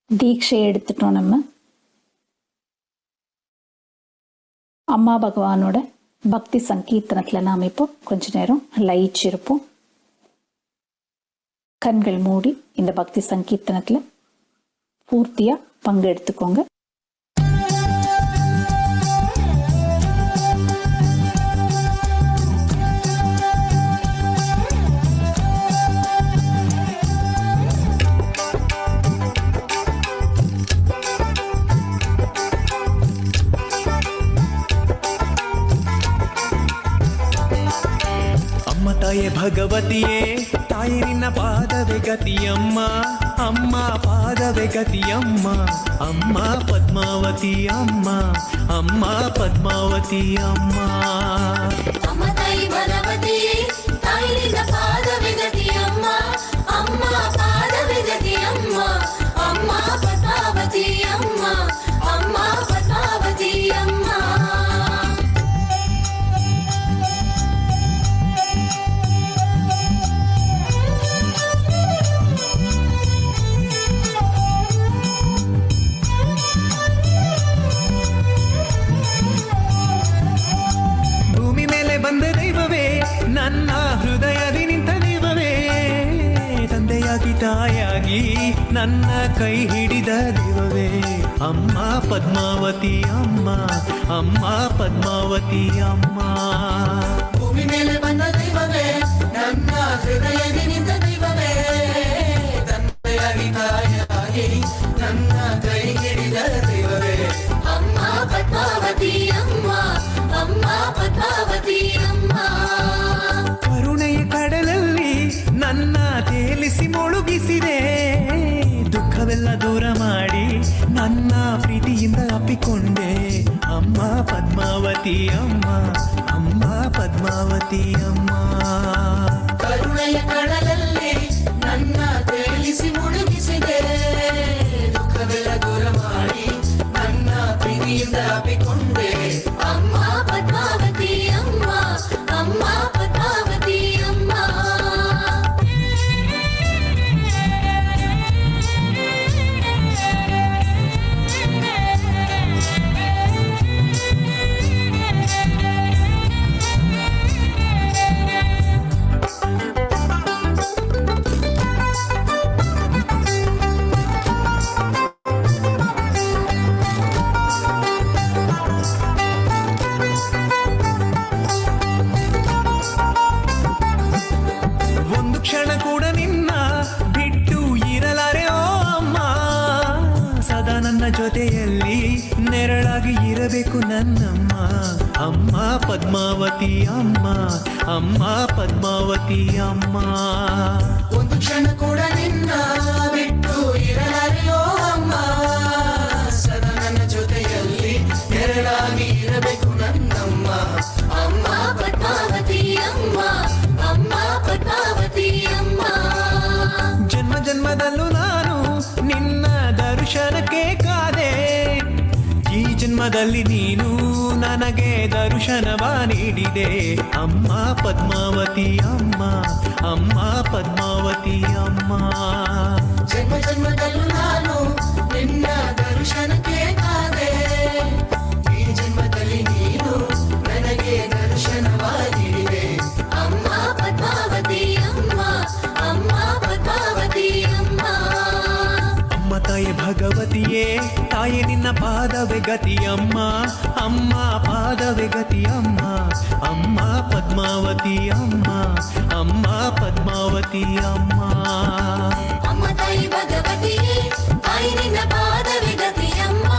தீட்சை எடுத்துட்டோம். நம்ம அம்மா பகவானோட பக்தி சங்கீர்த்தனத்தில் நாம் இப்போ கொஞ்ச நேரம் லயிச்சிருப்போம். கண்கள் மூடி இந்த பக்தி சங்கீர்த்தனத்தில் பூர்த்தியாக பங்கெடுத்துக்கோங்க. ತಾಯೇ ಭಗವತಿಯೇ ತಾಯಿ ನಿನ್ನ ಪಾದವೇ ಗತಿಯಮ್ಮ, ಅಮ್ಮ ಪಾದವೇ ಗತಿಯಮ್ಮ, ಅಮ್ಮ ಪದ್ಮಾವತಿ ಅಮ್ಮ, ಅಮ್ಮ ಪದ್ಮಾವತಿ ಅಮ್ಮ. ಅಮ್ಮ ತಾಯಿ ಭಗವತಿಯೇ ತಾಯಿ ನಿನ್ನ ಪಾದವೇ ಗತಿಯಮ್ಮ, ಅಮ್ಮ ಪಾದವೇ ಗತಿಯಮ್ಮ, ಅಮ್ಮ ಪದ್ಮಾವತಿ ಅಮ್ಮ, ಅಮ್ಮ ಪದ್ಮಾವತಿ ಅಮ್ಮ. ಬಂದ ದೈವವೇ ನನ್ನ ಹೃದಯದಿ ನಿಂತ ದೈವವೇ, ತಂದೆಯಾಗಿ ತಾಯಾಗಿ ನನ್ನ ಕೈ ಹಿಡಿದ ದೈವವೇ, ಅಮ್ಮ ಪದ್ಮಾವತಿ ಅಮ್ಮ, ಅಮ್ಮ ಪದ್ಮಾವತಿ ಅಮ್ಮ. ಭೂಮಿ ಮೇಲೆ ಬಂದ ದೈವವೇ ನನ್ನ ಹೃದಯದಿ ನಿಂತ ದೈವವೇ, ತಂದೆಯಾಗಿ ತಾಯಾಗಿ ನನ್ನ ಕೈ ಹಿಡಿದ ದೈವವೇ, ಅಮ್ಮ ಪದ್ಮಾವತಿ ಅಮ್ಮ, ಅಮ್ಮ ಪದ್ಮಾವತಿ ಅಮ್ಮ. ಕರುಣೆಯ ಕಡಲಲ್ಲಿ ನನ್ನ ತೇಲಿಸಿ ಮುಳುಗಿಸಿದೆ, ದುಃಖವೆಲ್ಲ ದೂರ ಮಾಡಿ ನನ್ನ ಪ್ರೀತಿಯಿಂದ ಅಪ್ಪಿಕೊಂಡೆ, ಅಮ್ಮ ಪದ್ಮಾವತಿ ಅಮ್ಮ, ಅಮ್ಮ ಪದ್ಮಾವತಿ ಅಮ್ಮ. ಕರುಣೆಯ ಕಡಲಲ್ಲಿ ನನ್ನ ತೇಲಿಸಿ ಮುಳುಗಿಸಿದೆ, ದುಃಖವೆಲ್ಲ ದೂರ ಮಾಡಿ ನನ್ನ ಪ್ರೀತಿಯಿಂದ ಅಪ್ಪಿಕೊಂಡೆ, ಅಮ್ಮ ಪದ್ಮಾವತಿ ಅಮ್ಮ, ಅಮ್ಮ ಪದ್ಮಾವತಿ ಅಮ್ಮ. ಕ್ಷಣ ಕೂಡ ನಿನ್ನ ಬಿಟ್ಟು ಇರಲಾರೆ ಓ ಅಮ್ಮ, ಸದಾ ನನ್ನ ಜೊತೆಯಲ್ಲಿ ನೆರಳಾಗಿ ಇರಬೇಕು ನನ್ನಮ್ಮ, ಅಮ್ಮ ಪದ್ಮಾವತಿ ಅಮ್ಮ, ಅಮ್ಮ ಪದ್ಮಾವತಿ ಅಮ್ಮ. ಒಂದು ಕ್ಷಣ ಕೂಡ ನಿನ್ನ ಬಿಟ್ಟು ಇರಲಾರೆ ಓ ಅಮ್ಮ, ಸದಾ ನನ್ನ ಜೊತೆಯಲ್ಲಿ ನೆರಳಾಗಿ ಇರಬೇಕು ನನ್ನಮ್ಮ, ಅಮ್ಮ ಪದ್ಮಾವತಿ ಅಮ್ಮ, ಅಮ್ಮ ಪದ್ಮಾವತಿ ಅಮ್ಮ. ಜನ್ಮ ಜನ್ಮದಲ್ಲೂ ನಾನು ನಿನ್ನ ದರ್ಶನಕ್ಕೆ ಕಾದೆ, ಈ ಜನ್ಮದಲ್ಲಿ ನೀನು ನನಗೆ ದರ್ಶನವ ನೀಡಿದೆ, ಅಮ್ಮ ಪದ್ಮಾವತಿ ಅಮ್ಮ, ಅಮ್ಮ ಪದ್ಮಾವತಿ ಅಮ್ಮ. ಜನ್ಮ ಜನ್ಮದಲ್ಲೂ ನಾನು ನಿನ್ನ ದರ್ಶನಕ್ಕೆ ಕಾದೆ, ಈ ಜನ್ಮದಲ್ಲಿ ನೀನು ನನಗೆ ದರ್ಶನವ ನೀಡಿದೆ, ಅಮ್ಮ ಪದ್ಮಾವತಿ ಅಮ್ಮ, ಅಮ್ಮ ಪದ್ಮಾವತಿ ಅಮ್ಮ. ಅಮ್ಮ ತಾಯಿ ಭಗವತಿಯೇ ತಾಯಿ ನಿನ್ನ ಪಾದವೇ ಗತಿಯಮ್ಮ, ಅಮ್ಮ ಪಾದವೇ ಗತಿಯಮ್ಮ, ಅಮ್ಮ ಪದ್ಮಾವತಿ ಅಮ್ಮ, ಅಮ್ಮ ಪದ್ಮಾವತಿ ಅಮ್ಮ. ಅಮ್ಮ ತಾಯಿ ಭಗವತಿಯೇ ತಾಯಿ ನಿನ್ನ ಪಾದವೇ ಗತಿಯಮ್ಮ,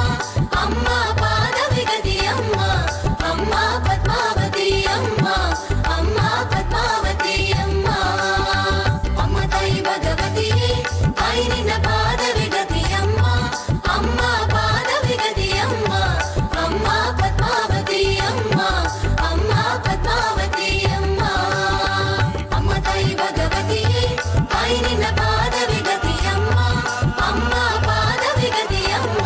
ಅಮ್ಮ ಪಾದವೇ ಗತಿಯಮ್ಮ, ಅಮ್ಮ ಪದ್ಮಾವತಿ ಅಮ್ಮ, ಅಮ್ಮ ಪದ್ಮಾವತಿ ಅಮ್ಮ. ಅಮ್ಮ ತಾಯಿ ಭಗವತಿಯೇ ತಾಯಿ ನಿನ್ನ ಪಾದವೇ ಗತಿಯಮ್ಮ, ಅಮ್ಮ ಪಾದವೇ ಗತಿಯಮ್ಮ, ಅಮ್ಮ ಪದ್ಮಾವತಿ ಅಮ್ಮ, ಅಮ್ಮ ಪದ್ಮಾವತಿ ಅಮ್ಮ. ಅಮ್ಮ ತಾಯಿ ಭಗವತಿಯೇ ತಾಯಿ ನಿನ್ನ ಪಾದವೇ ಗತಿಯಮ್ಮ, ಅಮ್ಮ ಪಾದವೇ ಗತಿಯಮ್ಮ,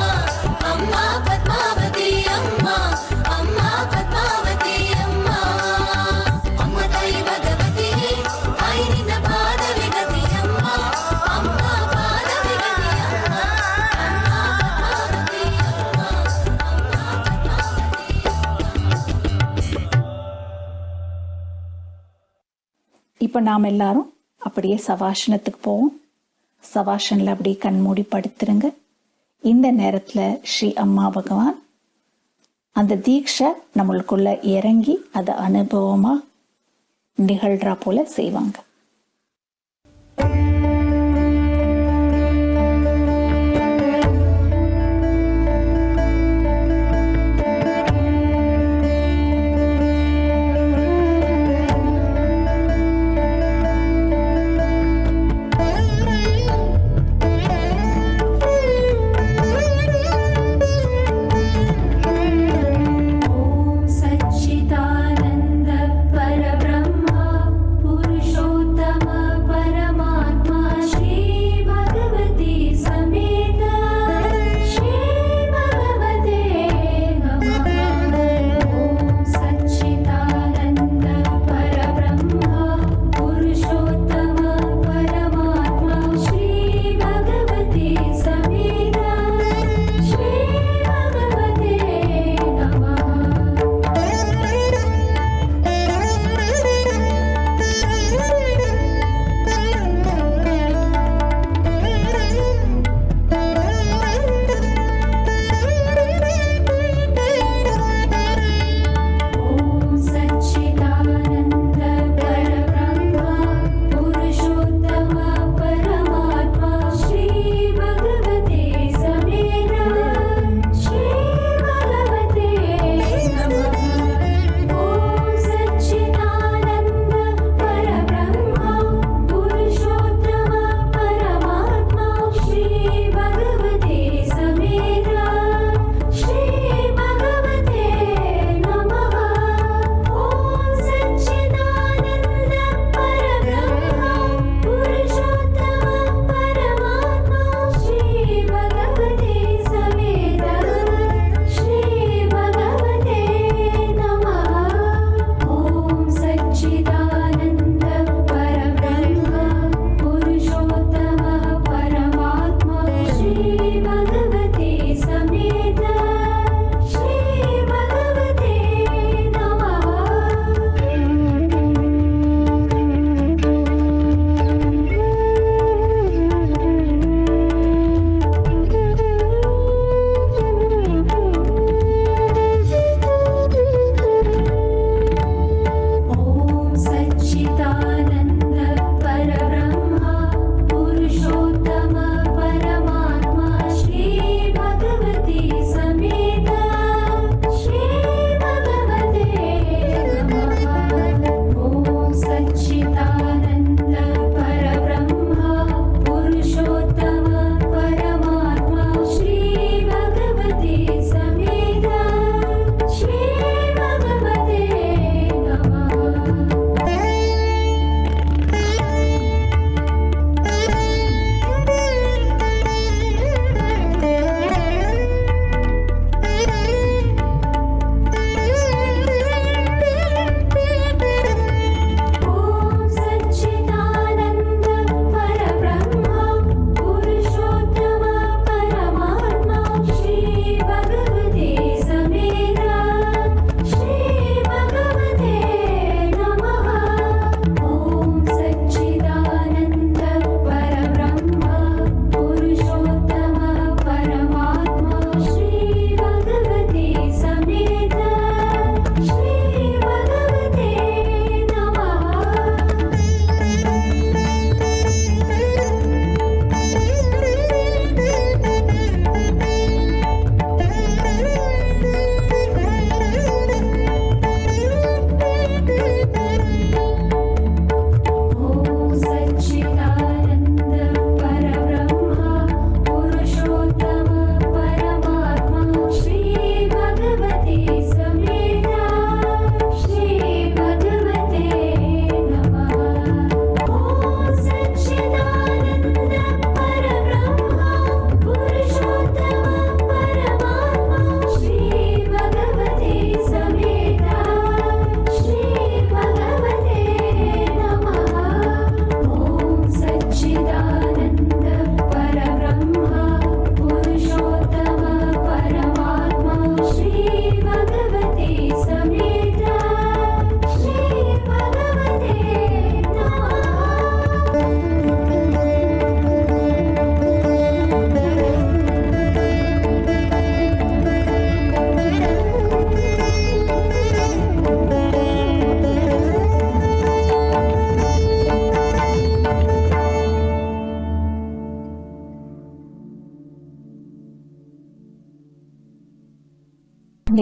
இப்போ நாம் எல்லாரும் அப்படியே சவாசனத்துக்கு போவோம். சவாசனில் அப்படியே கண்மூடி படுத்துருங்க. இந்த நேரத்தில் ஸ்ரீ அம்மா பகவான் அந்த தீட்சை நம்மளுக்குள்ள இறங்கி அதை அனுபவமாக நிகழ்றா போல செய்வாங்க. सच्चिदानन्द परब्रह्मा पुरुषोत्तम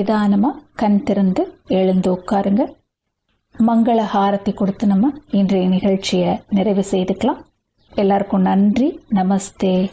நிதானமா கண் திறந்து எழுந்து உட்காருங்க. மங்கள ஹாரத்தி கொடுத்து நம்ம இன்றைய நிகழ்ச்சியை நிறைவு செய்துக்கலாம். எல்லாருக்கும் நன்றி. நமஸ்தே.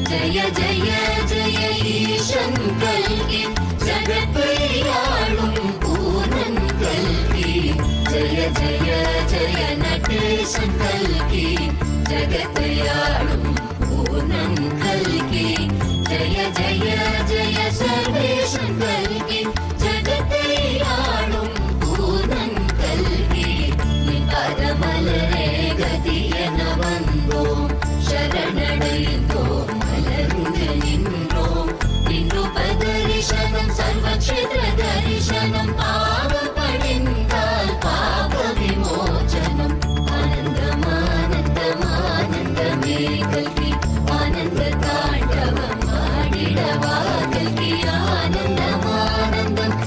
जय जय जय ईशं कल्कि जगत्याळुं पूर्णं कल्कि जय जय जय नटेशं कल्कि जगत्याळुं पूर्णं कल्कि जय जय जय सर्वेशं कल्कि जगत्याळुं पूर्णं कल्कि निपदमलरे गतियन वन्दो शरणडयितो मलर्ந்து நின்றோம் நின்றுபதரிசனம் சர்வக்ஷேத்திர தரிசனம் பாவப்படிந்தால் பாப விமோசனம் ஆனந்தம் ஆனந்தம் ஆனந்தமே கல்கி ஆனந்த தாண்டவம் ஆடிடவா கல்கி ஆனந்தம் ஆனந்தம்